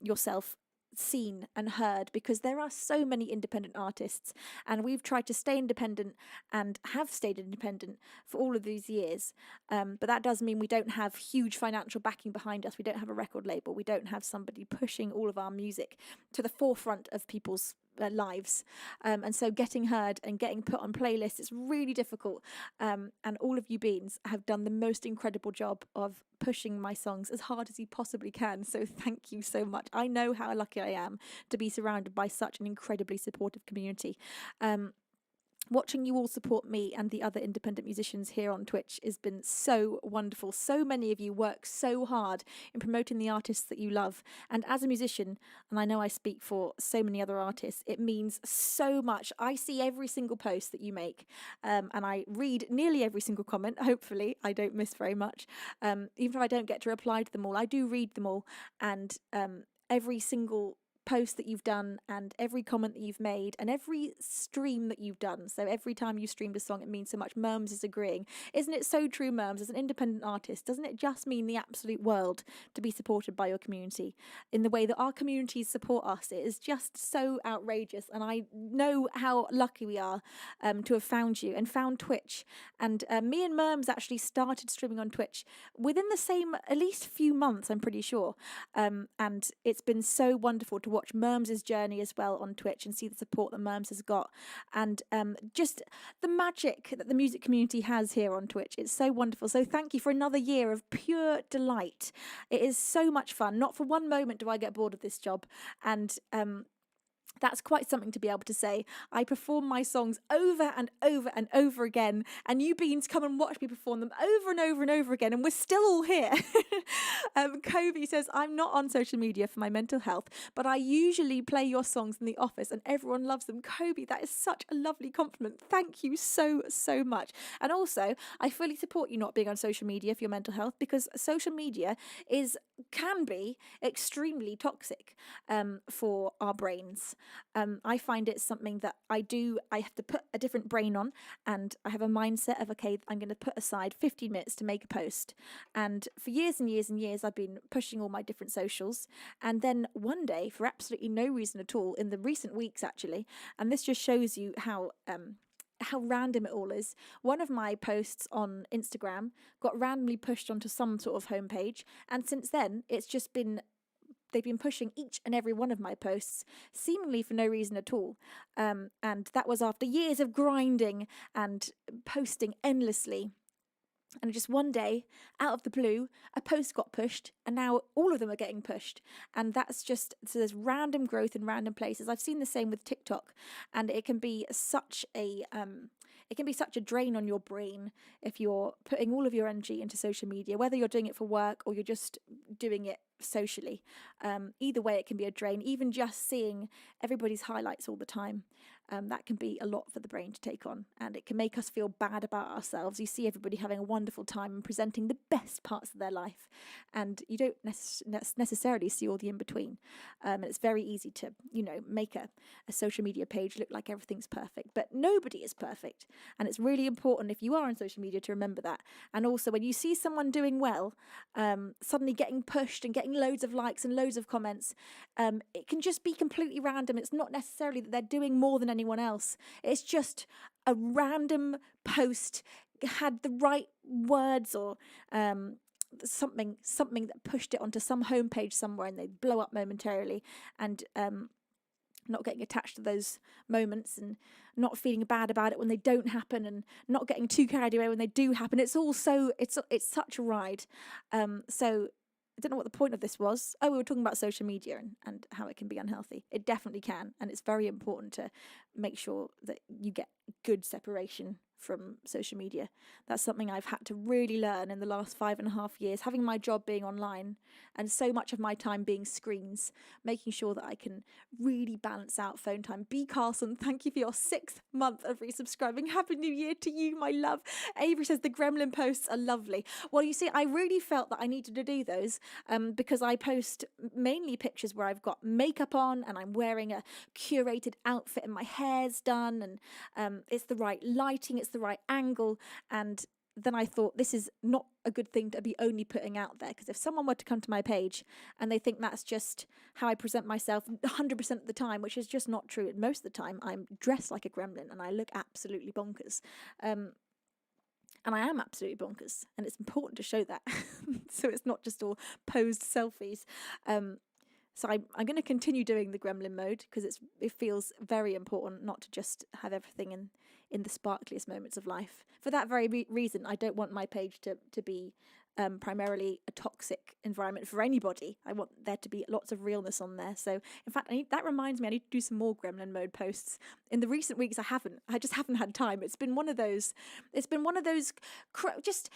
yourself seen and heard, because there are so many independent artists, and we've tried to stay independent and have stayed independent for all of these years, but that does mean we don't have huge financial backing behind us. We don't have a record label. We don't have somebody pushing all of our music to the forefront of people's lives, and so getting heard and getting put on playlists is really difficult, and all of you Beans have done the most incredible job of pushing my songs as hard as you possibly can, so thank you so much. I know how lucky I am to be surrounded by such an incredibly supportive community. Watching you all support me and the other independent musicians here on Twitch has been so wonderful. So many of you work so hard in promoting the artists that you love. And as a musician, and I know I speak for so many other artists, it means so much. I see every single post that you make, and I read nearly every single comment. Hopefully, I don't miss very much. Even if I don't get to reply to them all, I do read them all. And every single post that you've done and every comment that you've made and every stream that you've done. So every time you streamed a song, it means so much. Merms is agreeing. Isn't it so true, Merms? As an independent artist, doesn't it just mean the absolute world to be supported by your community in the way that our communities support us? It is just so outrageous, and I know how lucky we are to have found you and found Twitch. And me and Merms actually started streaming on Twitch within the same at least few months, I'm pretty sure, and it's been so wonderful to watch Merms' journey as well on Twitch and see the support that Merms has got, and just the magic that the music community has here on Twitch. It's so wonderful. So thank you for another year of pure delight. It is so much fun. Not for one moment do I get bored of this job, and That's quite something to be able to say. I perform my songs over and over and over again, and you beans come and watch me perform them over and over and over again, and we're still all here. Kobe says, I'm not on social media for my mental health, but I usually play your songs in the office and everyone loves them. Kobe, that is such a lovely compliment. Thank you so, so much. And also, I fully support you not being on social media for your mental health, because social media can be extremely toxic for our brains. I find it something that I have to put a different brain on, and I have a mindset of, okay, I'm going to put aside 15 minutes to make a post. And for years and years and years, I've been pushing all my different socials. And then one day, for absolutely no reason at all, in the recent weeks actually, and this just shows you how random it all is. One of my posts on Instagram got randomly pushed onto some sort of homepage, and since then they've been pushing each and every one of my posts, seemingly for no reason at all. And that was after years of grinding and posting endlessly. And just one day, out of the blue, a post got pushed, and now all of them are getting pushed. And that's just, so there's random growth in random places. I've seen the same with TikTok, and it can be such a drain on your brain if you're putting all of your energy into social media, whether you're doing it for work or you're just doing it socially. Either way, it can be a drain. Even just seeing everybody's highlights all the time, that can be a lot for the brain to take on, and it can make us feel bad about ourselves. You see everybody having a wonderful time and presenting the best parts of their life, and you don't necessarily see all the in-between. And it's very easy to, make a social media page look like everything's perfect, but nobody is perfect. And it's really important, if you are on social media, to remember that. And also, when you see someone doing well, suddenly getting pushed and getting loads of likes and loads of comments, it can just be completely random. It's not necessarily that they're doing more than anyone else. It's just a random post had the right words, or something that pushed it onto some homepage somewhere, and they blow up momentarily. And not getting attached to those moments, and not feeling bad about it when they don't happen, and not getting too carried away when they do happen. It's such a ride. So I don't know what the point of this was. Oh, we were talking about social media and how it can be unhealthy. It definitely can. And it's very important to make sure that you get good separation from social media. That's something I've had to really learn in the last 5.5 years, having my job being online and so much of my time being screens, making sure that I can really balance out phone time. B. Carlson, thank you for your 6th month of resubscribing. Happy New Year to you, my love. Avery says the gremlin posts are lovely. Well, you see, I really felt that I needed to do those because I post mainly pictures where I've got makeup on and I'm wearing a curated outfit and my hair's done, and it's the right lighting, it's the right angle. And then I thought, this is not a good thing to be only putting out there, because if someone were to come to my page and they think that's just how I present myself 100% of the time, which is just not true. Most of the time I'm dressed like a gremlin and I look absolutely bonkers. And I am absolutely bonkers, and it's important to show that. So it's not just all posed selfies. So I'm going to continue doing the gremlin mode, because it feels very important not to just have everything in the sparkliest moments of life. For that very reason, I don't want my page to be primarily a toxic environment for anybody. I want there to be lots of realness on there. So in fact, that reminds me, I need to do some more gremlin mode posts. In the recent weeks, I just haven't had time. It's been one of those just,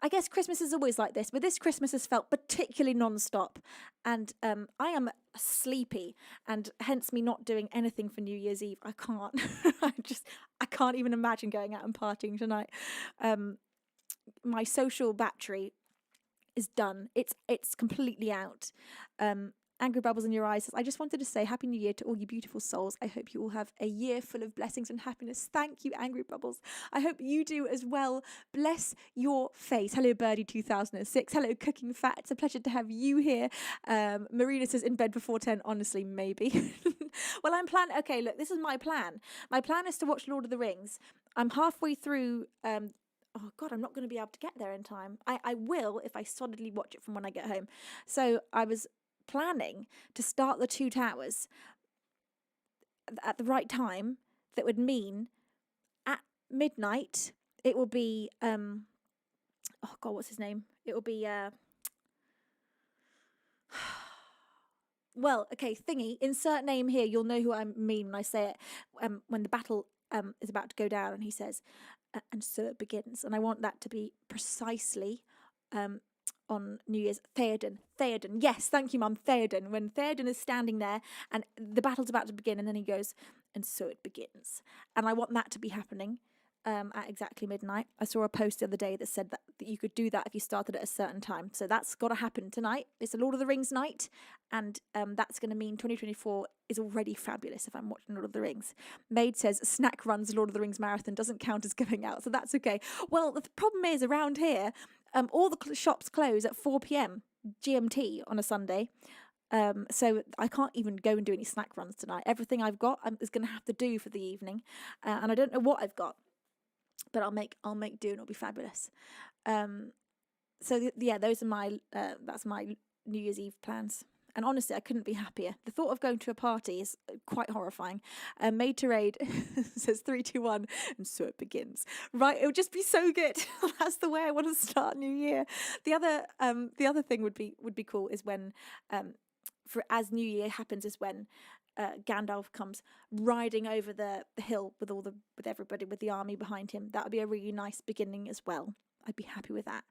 I guess Christmas is always like this, but this Christmas has felt particularly non-stop, and I am sleepy, and hence me not doing anything for New Year's Eve. I can't. I can't even imagine going out and partying tonight. My social battery is done. It's completely out. Angry Bubbles in Your Eyes says, I just wanted to say Happy New Year to all you beautiful souls. I hope you all have a year full of blessings and happiness. Thank you, Angry Bubbles. I hope you do as well. Bless your face. Hello, Birdie 2006. Hello, Cooking Fat. It's a pleasure to have you here. Marina says, in bed before 10. Honestly, maybe. Well, I'm planning. Okay, look, this is my plan. My plan is to watch Lord of the Rings. I'm halfway through. Oh God, I'm not going to be able to get there in time. I will if I solidly watch it from when I get home. So I was planning to start the Two Towers at the right time. That would mean at midnight it will be oh God, what's his name? It will be Well, okay, thingy, insert name here. You'll know who I mean when I say it. When the battle is about to go down, and he says, and so it begins. And I want that to be precisely on New Year's. Theoden. Yes, thank you, Mum. Theoden. When Theoden is standing there and the battle's about to begin, and then he goes, and so it begins. And I want that to be happening at exactly midnight. I saw a post the other day that said that you could do that if you started at a certain time. So that's got to happen tonight. It's a Lord of the Rings night, and that's going to mean 2024 is already fabulous if I'm watching Lord of the Rings. Maid says snack runs Lord of the Rings marathon doesn't count as going out, so that's okay. Well, the problem is around here, all the shops close at 4 p.m. GMT on a Sunday. So I can't even go and do any snack runs tonight. Everything I've got is going to have to do for the evening, and I don't know what I've got. But I'll make do and it'll be fabulous. So those are my that's my New Year's Eve plans. And honestly, I couldn't be happier. The thought of going to a party is quite horrifying. Made to Raid says 3, 2, 1, and so it begins. Right, it would just be so good. That's the way I want to start New Year. The other thing would be cool is when as New Year happens is when Gandalf comes riding over the hill with everybody, with the army behind him. That would be a really nice beginning as well. I'd be happy with that.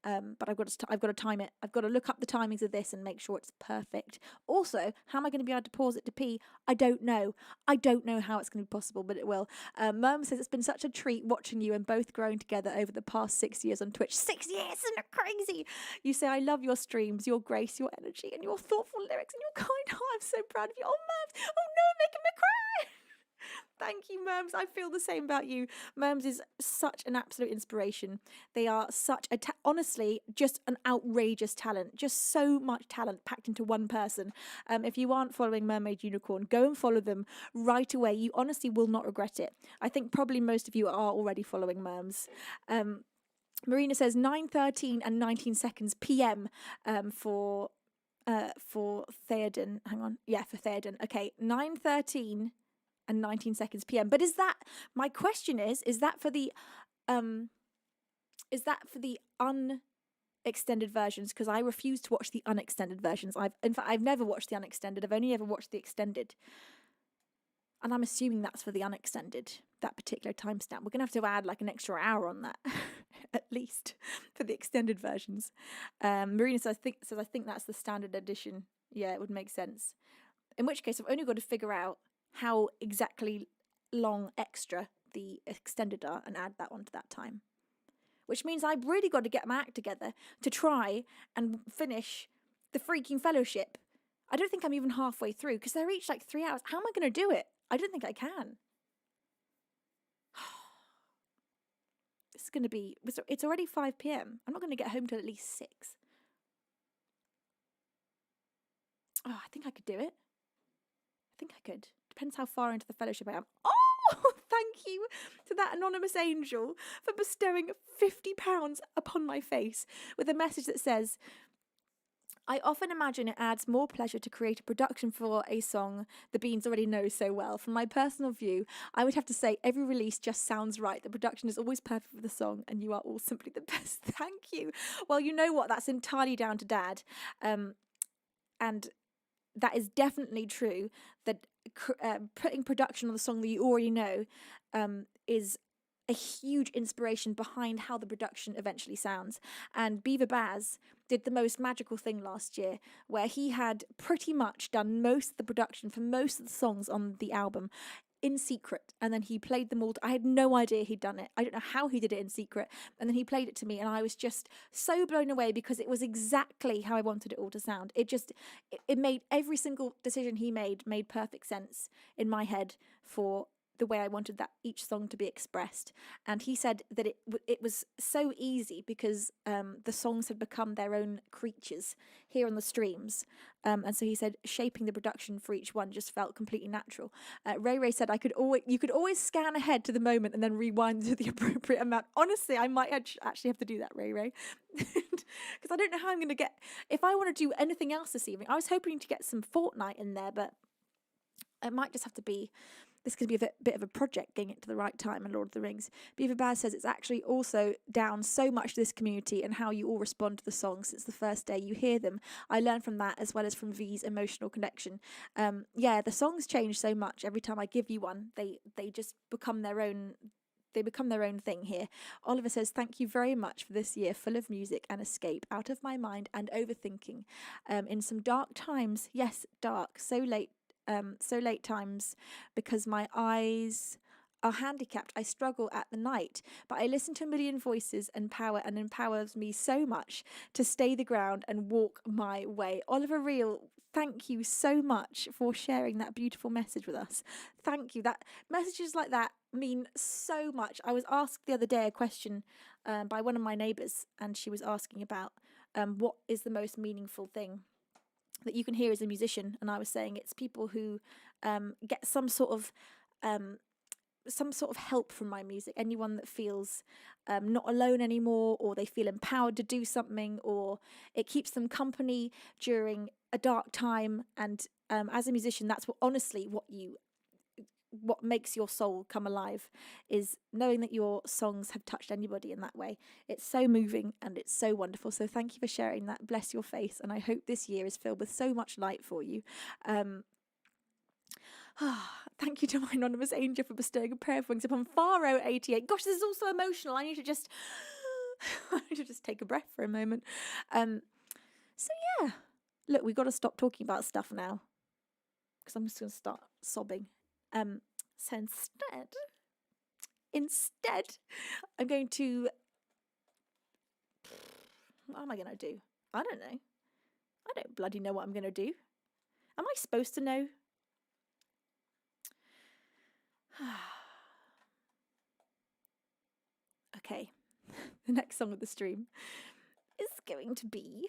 But I've got to time it. I've got to look up the timings of this and make sure it's perfect. Also, how am I going to be able to pause it to pee? I don't know. I don't know how it's going to be possible, but it will. Mum says it's been such a treat watching you and both growing together over the past 6 years on Twitch. 6 years, isn't it crazy? You say, I love your streams, your grace, your energy, and your thoughtful lyrics, and your kind heart. I'm so proud of you. Oh, Mums. Oh, no, I'm making me cry. Thank you, Merms. I feel the same about you. Merms is such an absolute inspiration. They are such honestly, just an outrageous talent. Just so much talent packed into one person. If you aren't following Mermaid Unicorn, go and follow them right away. You honestly will not regret it. I think probably most of you are already following Merms. Marina says 9:13 and 19 seconds PM for Theoden. Hang on. Yeah, for Theoden. Okay, 9:13 and 19 seconds PM. But my question is that for the unextended versions? Because I refuse to watch the unextended versions. I've never watched the unextended. I've only ever watched the extended. And I'm assuming that's for the unextended, that particular timestamp. We're going to have to add like an extra hour on that, at least, for the extended versions. Marina says, I think that's the standard edition. Yeah, it would make sense. In which case, I've only got to figure out how exactly long extra the extended are and add that onto that time. Which means I've really got to get my act together to try and finish the freaking Fellowship. I don't think I'm even halfway through because they're each like 3 hours. How am I going to do it? I don't think I can. It's already 5 p.m. I'm not going to get home till at least 6. Oh, I think I could do it. I think I could. Depends how far into the Fellowship I am. Oh, thank you to that anonymous angel for bestowing £50 upon my face with a message that says, I often imagine it adds more pleasure to create a production for a song the Beans already know so well. From my personal view, I would have to say every release just sounds right. The production is always perfect for the song, and you are all simply the best. Thank you. Well, you know what? That's entirely down to Dad. And that is definitely true, that putting production on the song that you already know is a huge inspiration behind how the production eventually sounds. And Beaver Baz did the most magical thing last year, where he had pretty much done most of the production for most of the songs on the album in secret, and then he played them all. I had no idea he'd done it. I don't know how he did it in secret, and then he played it to me, and I was just so blown away because it was exactly how I wanted it all to sound. It made every single decision he made perfect sense in my head for the way I wanted that each song to be expressed. And he said that it was so easy because the songs had become their own creatures here on the streams. And so he said shaping the production for each one just felt completely natural. Ray said you could always scan ahead to the moment and then rewind to the appropriate amount. Honestly, I might actually have to do that, Ray. Because I don't know how I'm going to get... If I want to do anything else this evening, I was hoping to get some Fortnite in there, but it might just have to be this could be a bit of a project getting it to the right time in Lord of the Rings. Beaver Baz says it's actually also down so much to this community and how you all respond to the songs since the first day you hear them. I learn from that as well as from V's emotional connection. Yeah, the songs change so much. Every time I give you one, they just become their own. They become their own thing here. Oliver says, thank you very much for this year full of music and escape out of my mind and overthinking. In some dark times, yes, dark, so late times, because my eyes are handicapped. I struggle at the night, but I listen to a million voices and empowers me so much to stay the ground and walk my way. Oliver Reel, thank you so much for sharing that beautiful message with us. Thank you. That messages like that mean so much. I was asked the other day a question by one of my neighbours, and she was asking about what is the most meaningful thing that you can hear as a musician, and I was saying it's people who get some sort of help from my music. Anyone that feels not alone anymore, or they feel empowered to do something, or it keeps them company during a dark time. And as a musician, that's what makes your soul come alive, is knowing that your songs have touched anybody in that way. It's so moving and it's so wonderful. So thank you for sharing that. Bless your face. And I hope this year is filled with so much light for you. Thank you to my anonymous angel for bestowing a pair of wings upon Faro 88. Gosh, this is all so emotional. I need to just take a breath for a moment. So yeah, look, we've got to stop talking about stuff now, because I'm just going to start sobbing. So instead, I'm going to, what am I going to do? I don't know. I don't bloody know what I'm going to do. Am I supposed to know? Okay, the next song of the stream is going to be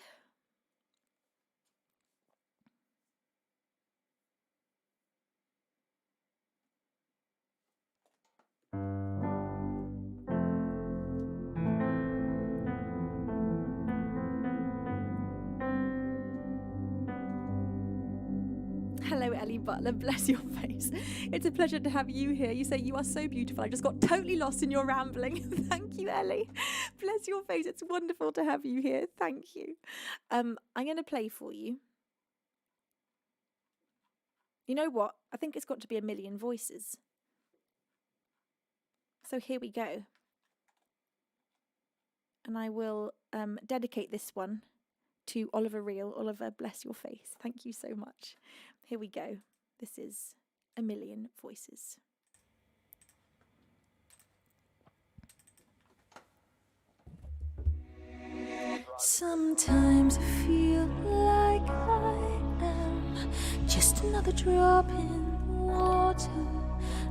Hello, Ellie Butler, bless your face. It's a pleasure to have you here. You say you are so beautiful. I just got totally lost in your rambling. Thank you, Ellie. Bless your face. It's wonderful to have you here. Thank you. I'm going to play for you. You know what? I think it's got to be a million voices. So here we go. And I will dedicate this one to Oliver Reel. Oliver, bless your face. Thank you so much. Here we go. This is A Million Voices. Sometimes I feel like I am just another drop in water,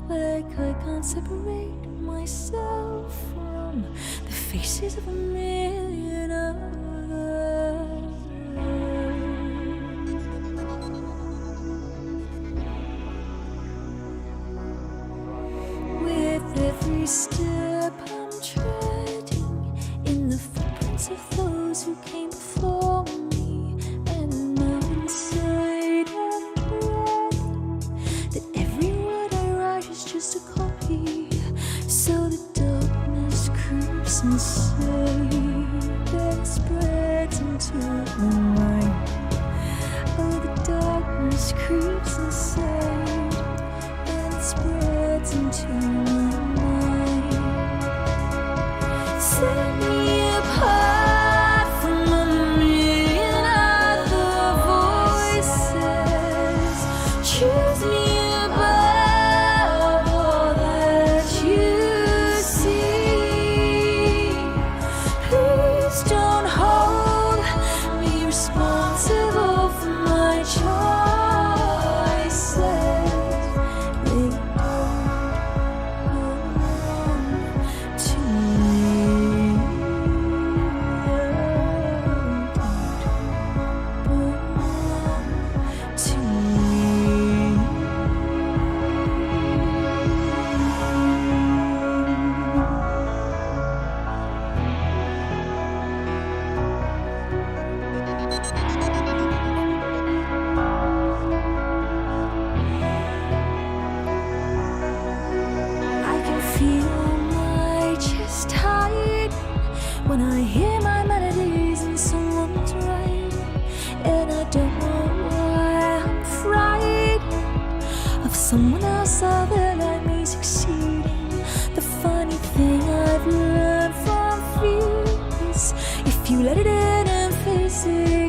like I can't separate myself from the faces of a million others. With every step I'm treading in the footprints of those who came before me, and now inside I'm dreading that every word I write is just a copy, so the darkness creeps inside and spreads.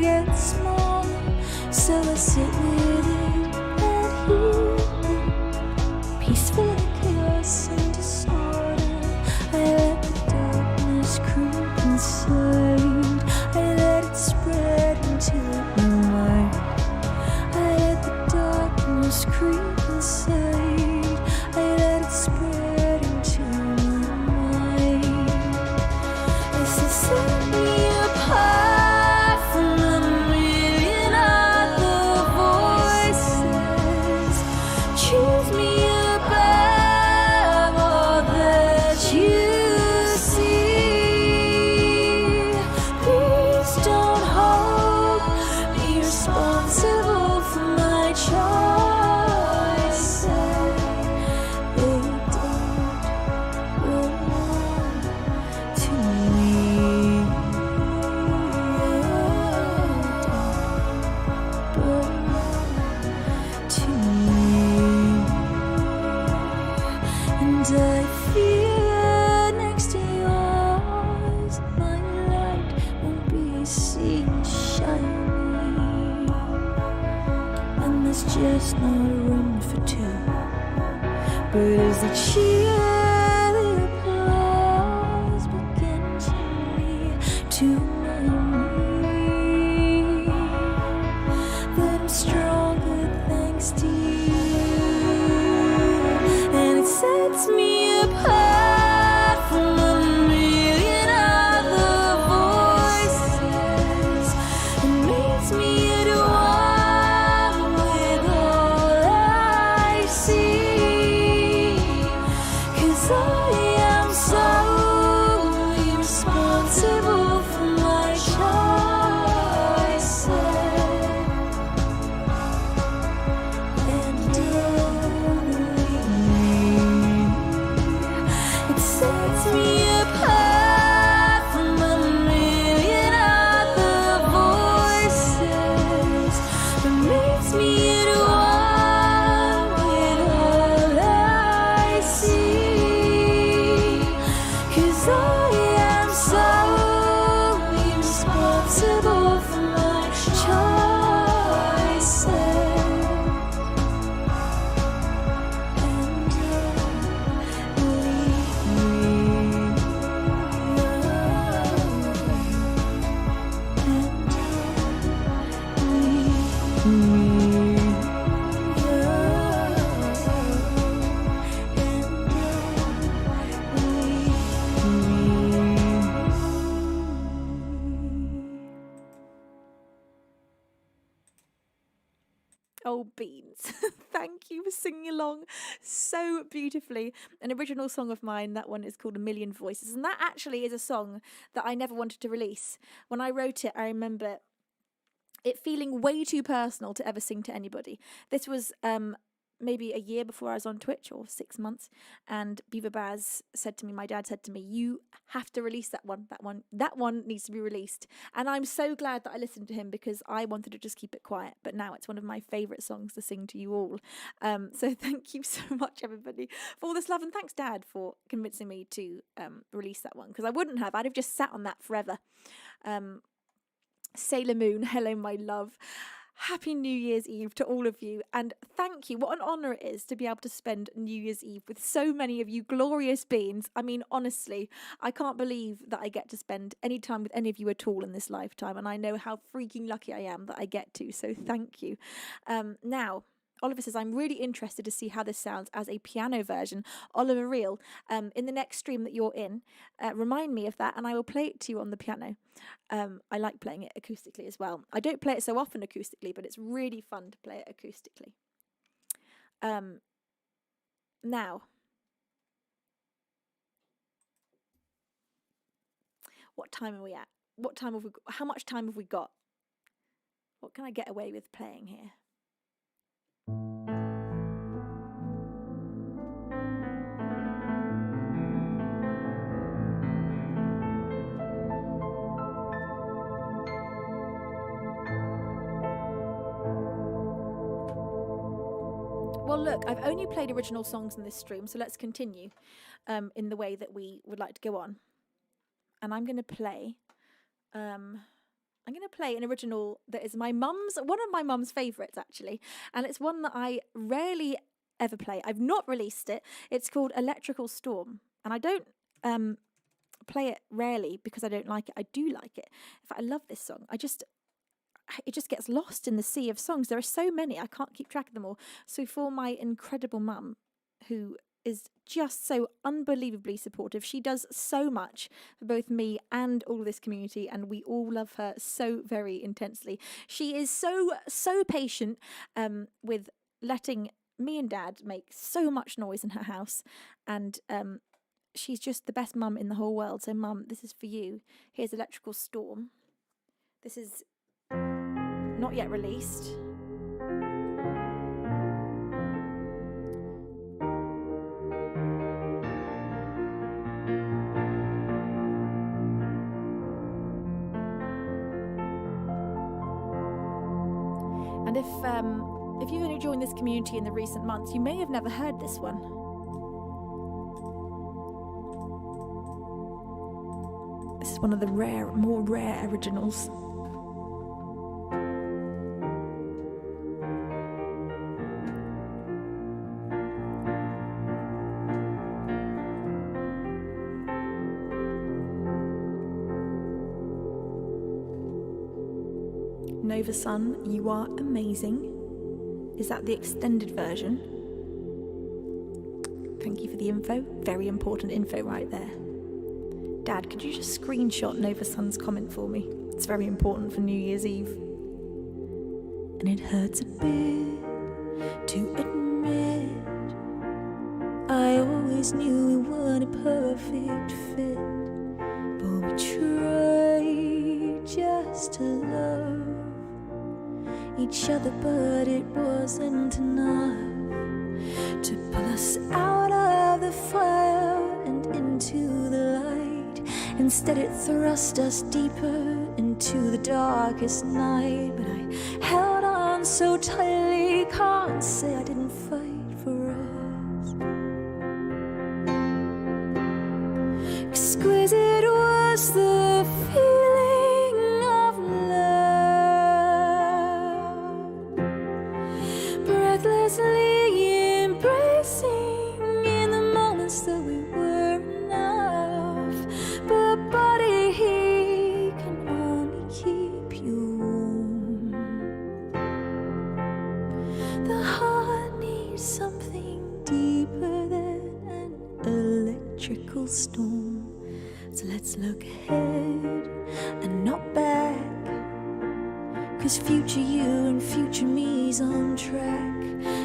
gets smaller, so I sit with it and heal it. Peaceful chaos and disorder, I let the darkness creep inside. I let it spread until it might. I let the darkness creep inside. I let it spread into my mind. This has set me apart from a million other voices. Choose me above all that you see. Please don't hold me responsible for my choices. They don't belong to me. Belong to me. And I feel next to yours, my light won't be seen shining. And there's just no room for two. But as the cheerly applause begins to lead to my knee, that I'm stronger thanks to you. And it sets me apart from a million other voices. It makes me at one with all I see. 'Cause I am solely responsible for my choices. And it sets me apart from a million other voices. It makes me at one with all I see. 'Cause I am solely responsible for my choices. Oh, Beans. Thank you for singing along so beautifully. An original song of mine, that one is called A Million Voices. And that actually is a song that I never wanted to release. When I wrote it, I remember it feeling way too personal to ever sing to anybody. This was maybe a year before I was on Twitch, or 6 months, and Beaver Baz said to me, my dad said to me, you have to release that one needs to be released. And I'm so glad that I listened to him, because I wanted to just keep it quiet, but now it's one of my favourite songs to sing to you all. So thank you so much, everybody, for all this love, and thanks, Dad, for convincing me to release that one, because I wouldn't have. I'd have just sat on that forever. Sailor Moon, hello my love. Happy New Year's Eve to all of you, and thank you. What an honour it is to be able to spend New Year's Eve with so many of you glorious beings. I mean, honestly, I can't believe that I get to spend any time with any of you at all in this lifetime, and I know how freaking lucky I am that I get to, so thank you. Now, Oliver says, I'm really interested to see how this sounds as a piano version. Oliver Reel, in the next stream that you're in, remind me of that, and I will play it to you on the piano. I like playing it acoustically as well. I don't play it so often acoustically, but it's really fun to play it acoustically. Now, what time are we at? What time have we got? How much time have we got? What can I get away with playing here? Well, look, I've only played original songs in this stream, so let's continue in the way that we would like to go on. And I'm going to play I'm going to play an original that is one of my mum's favourites actually, and it's one that I rarely ever play. I've not released it. It's called Electrical Storm, and I don't play it rarely because I don't like it. I do like it. In fact, I love this song. It just gets lost in the sea of songs. There are so many, I can't keep track of them all. So for my incredible mum, who is just so unbelievably supportive. She does so much for both me and all this community, and we all love her so very intensely. She is so patient with letting me and Dad make so much noise in her house, and she's just the best mum in the whole world. So Mum, this is for you. Here's Electrical Storm. This is not yet released. And if you've only joined this community in the recent months, you may have never heard this one. This is one of the more rare originals. Nova Sun, You Are Amazing. Is that the extended version? Thank you for the info. Very important info right there. Dad, could you just screenshot Nova Sun's comment for me? It's very important for New Year's Eve. And it hurts a bit to admit I always knew we weren't a perfect fit, but we tried just to love each other, but it wasn't enough to pull us out of the fire and into the light. Instead it thrust us deeper into the darkest night. But I held on so tightly, can't say I didn't fight for us. Exquisite was the feeling of love, breathlessly embracing in the moments that we were enough. But body heat can only keep you warm. The heart needs something deeper than an electrical storm. So let's look ahead and not back, 'cause future you and future me's on track.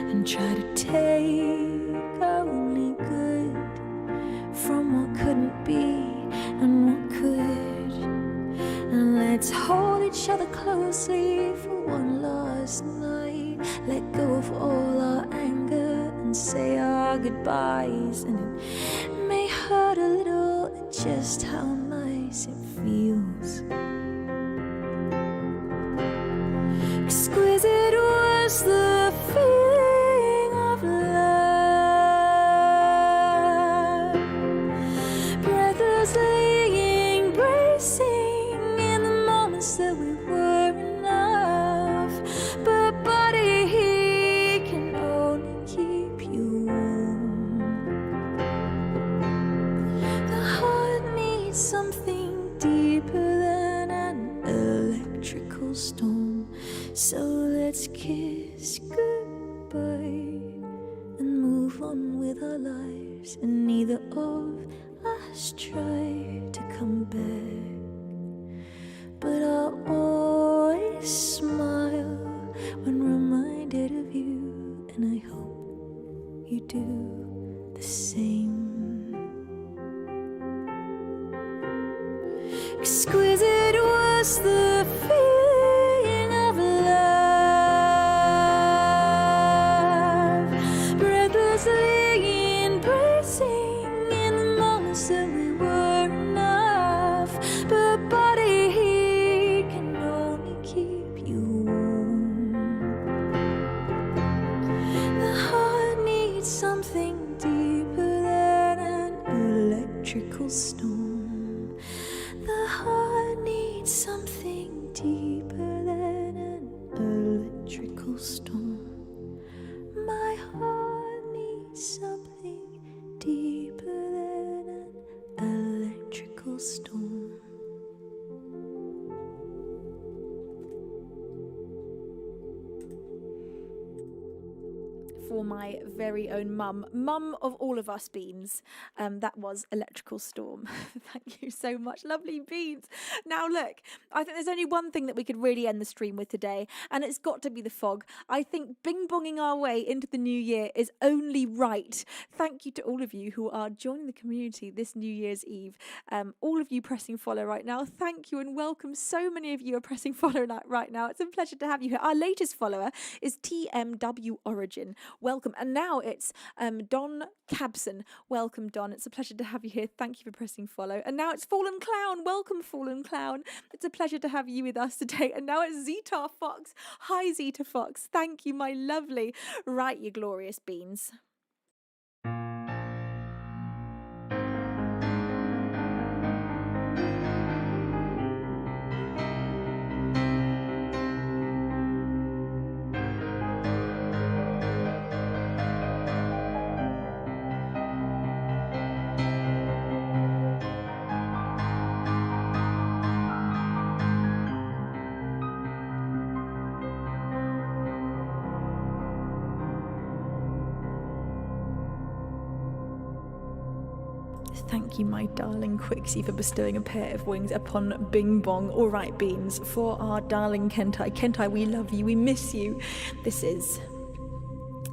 And try to take only good from what couldn't be and what could. And let's hold each other closely for one last night. Let go of all our anger and say our goodbyes. And it may hurt a little at just how nice it feels. Exquisite was the feeling of love, breathlessly embracing in the moments that we were enough. But body heat can only keep you warm. The heart needs something deeper than an electrical storm. So let's kiss goodbye and move on with our lives. And neither of us try to come back, but I'll always smile when reminded of you. And I hope you do the same. Exquisite was the feeling of love, breathlessly embracing in the moments that we were enough. But body heat can only keep you for my very own mum of all of us, Beans. That was Electrical Storm. Thank you so much, lovely Beans. Now look, I think there's only one thing that we could really end the stream with today, and it's got to be the fog. I think bing-bonging our way into the new year is only right. Thank you to all of you who are joining the community this New Year's Eve. All of you pressing follow right now, thank you and welcome. So many of you are pressing follow right now. It's a pleasure to have you here. Our latest follower is TMW Origin. Welcome. And now it's Don Cabson. Welcome, Don. It's a pleasure to have you here. Thank you for pressing follow. And now it's Fallen Clown. Welcome, Fallen Clown. It's a pleasure to have you with us today. And now it's Zeta Fox. Hi, Zeta Fox. Thank you, my lovely. Right, you glorious beans. Thank you, my darling Quixie, for bestowing a pair of wings upon Bing Bong. All right, Beans, for our darling Kentai. Kentai, we love you, we miss you. This is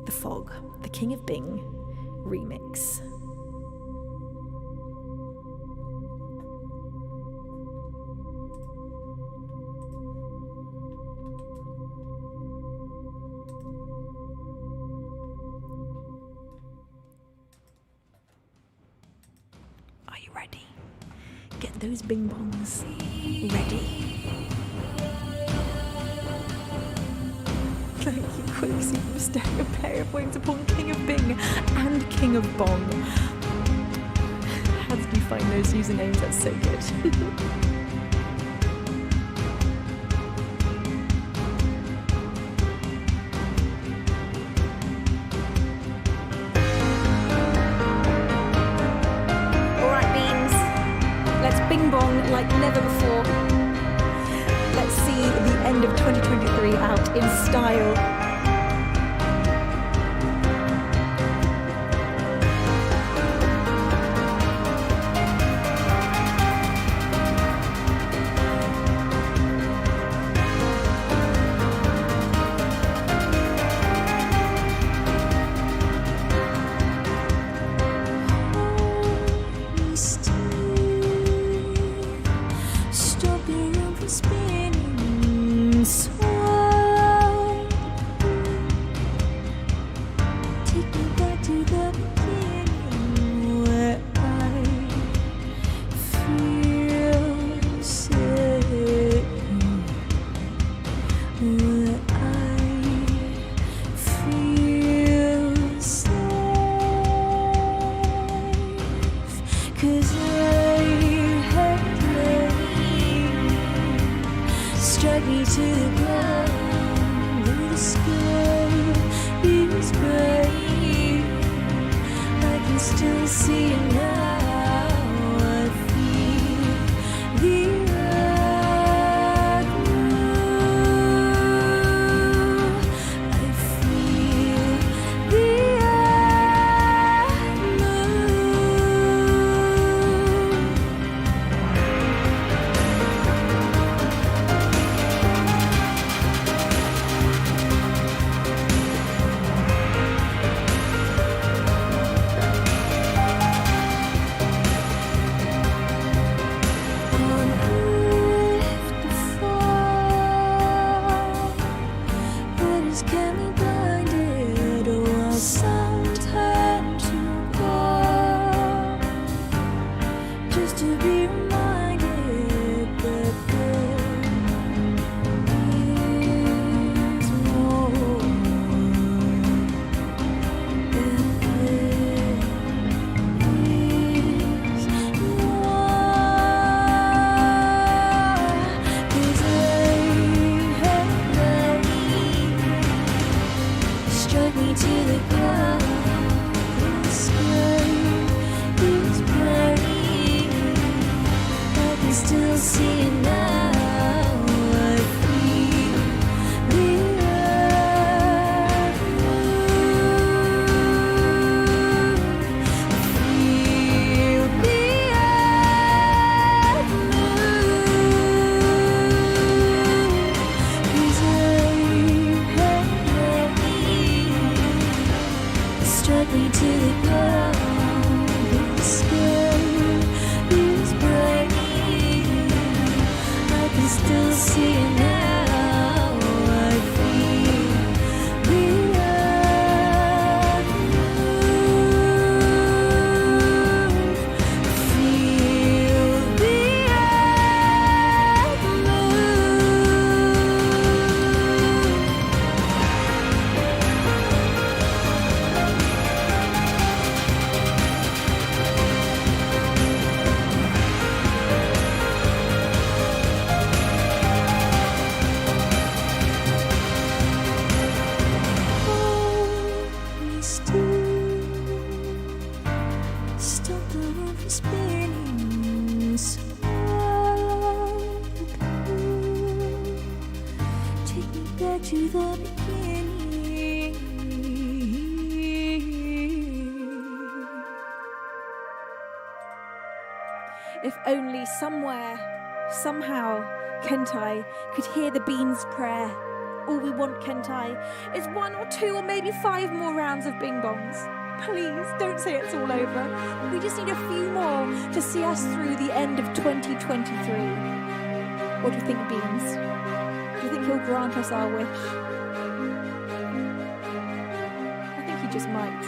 The Fog, the King of Bing remix. Ready. Get those bing bongs ready. Thank you, Quixie, for bestowing a pair of wings upon King of Bing and King of Bong. How did you find those usernames? That's so good. Like never before. Let's see the end of 2023 out in style. back to the beginning. If only somewhere, somehow, Kentai could hear the beans' prayer. All we want, Kentai, is 1 or 2 or maybe 5 more rounds of bing bongs. Please, don't say it's all over. We just need a few more to see us through the end of 2023. What do you think, Beans? Do you think he'll grant us our wish? I think he just might.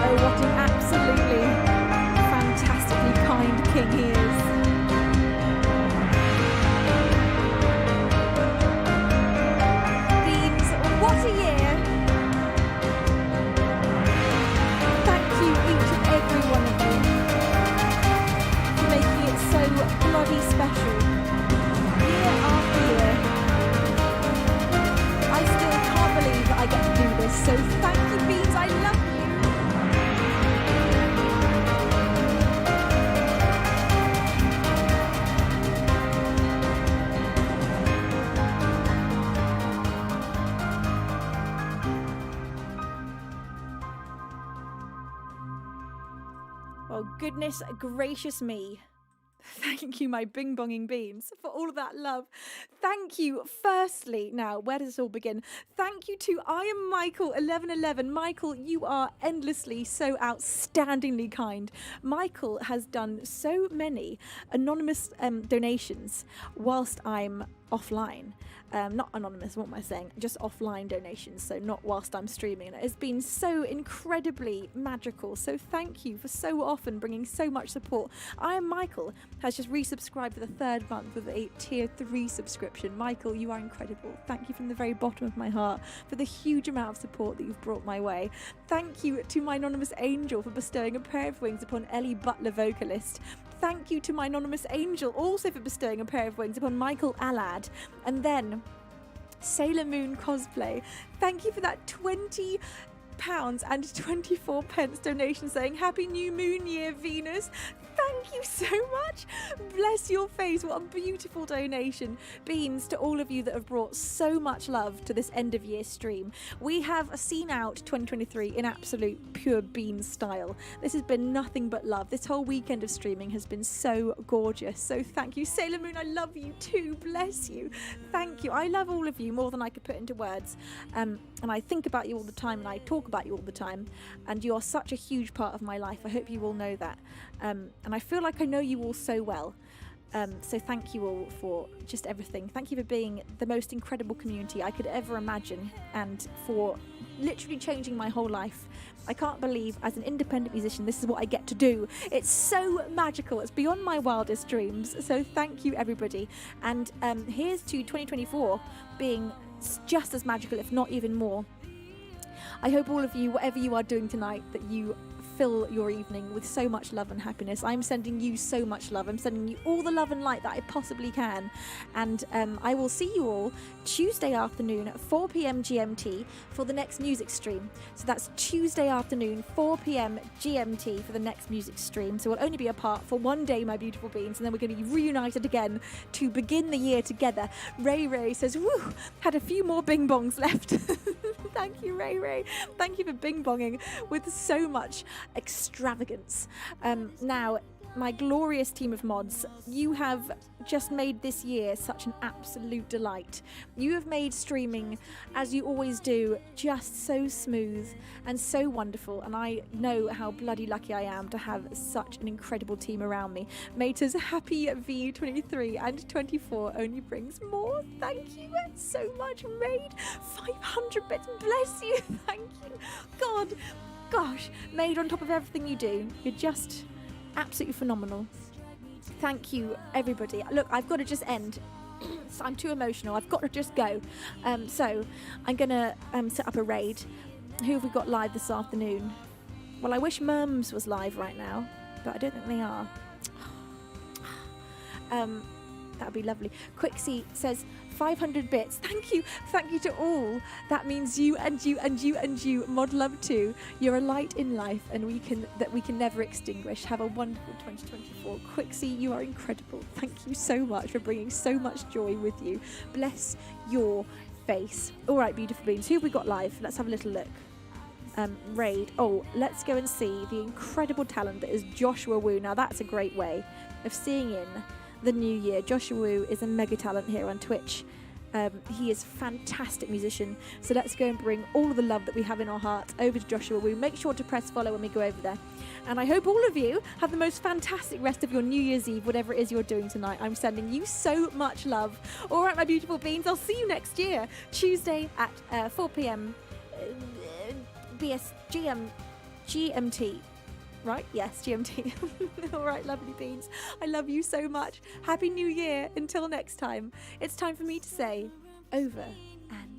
Oh, what an absolutely fantastically kind king he is. Beans, what a year! Thank you, each and every one of you, for making it so bloody special. Year after year. I still can't believe that I get to do this, so thank you, Beans, I love you. Well, goodness gracious me. Thank you, my bing-bonging beans, for all of that love. Thank you, firstly, now, where does this all begin? Thank you to I am Michael 1111. Michael, you are endlessly so outstandingly kind. Michael has done so many anonymous donations whilst I'm offline. Not anonymous, what am I saying? Just offline donations, so not whilst I'm streaming. And it has been so incredibly magical. So thank you for so often bringing so much support. I am Michael has just resubscribed for the 3rd month with a tier 3 subscription. Michael, you are incredible. Thank you from the very bottom of my heart for the huge amount of support that you've brought my way. Thank you to my anonymous angel for bestowing a pair of wings upon Ellie Butler, vocalist. Thank you to my anonymous angel also for bestowing a pair of wings upon Michael Allard. And then Sailor Moon Cosplay. Thank you for that £20 and 24 pence donation saying Happy New Moon Year, Venus. Thank you so much. Bless your face. What a beautiful donation. Beans, to all of you that have brought so much love to this end of year stream. We have seen out 2023 in absolute pure Beans style. This has been nothing but love. This whole weekend of streaming has been so gorgeous. So thank you. Sailor Moon, I love you too. Bless you. Thank you. I love all of you more than I could put into words. And I think about you all the time and I talk about you all the time. And you are such a huge part of my life. I hope you all know that. And I feel like I know you all so well. So thank you all for just everything. Thank you for being the most incredible community I could ever imagine and for literally changing my whole life. I can't believe as an independent musician this is what I get to do. It's so magical. It's beyond my wildest dreams. So thank you everybody. And here's to 2024 being just as magical, if not even more. I hope all of you, whatever you are doing tonight, that you fill your evening with so much love and happiness. I'm sending you so much love. I'm sending you all the love and light that I possibly can. And I will see you all Tuesday afternoon at 4 p.m. GMT for the next music stream. So that's Tuesday afternoon, 4 p.m. GMT for the next music stream. So we'll only be apart for one day, my beautiful beans, and then we're going to be reunited again to begin the year together. Ray Ray says, woo, had a few more bing bongs left. Thank you, Ray Ray. Thank you for bing bonging with so much extravagance. Now, my glorious team of mods, you have just made this year such an absolute delight. You have made streaming, as you always do, just so smooth and so wonderful, and I know how bloody lucky I am to have such an incredible team around me. Maters, happy V23 and 24 only brings more. Thank you so much, Maid. 500 bits, bless you. Thank you. God, gosh, Maid, on top of everything you do, you're just absolutely phenomenal. Thank you, everybody. Look, I've got to just end. So I'm too emotional. I've got to just go. So I'm going to set up a raid. Who have we got live this afternoon? Well, I wish Merms was live right now, but I don't think they are. That'd be lovely. Quixie says 500 bits. Thank you to all. That means you and you and you and you. Mod love too. You're a light in life, and we can never extinguish. Have a wonderful 2024. Quixie, you are incredible. Thank you so much for bringing so much joy with you. Bless your face. All right, beautiful beings. Who have we got live? Let's have a little look. Raid. Oh, let's go and see the incredible talent that is Joshua Wu. Now that's a great way of seeing in the new year. Joshua Wu is a mega talent here on Twitch. He is a fantastic musician. So let's go and bring all of the love that we have in our hearts over to Joshua Wu. Make sure to press follow when we go over there. And I hope all of you have the most fantastic rest of your New Year's Eve, whatever it is you're doing tonight. I'm sending you so much love. All right, my beautiful beings. I'll see you next year, Tuesday at 4 p.m. GMT. Right? Yes, GMT. All right, lovely beans. I love you so much. Happy New Year. Until next time, it's time for me to say over and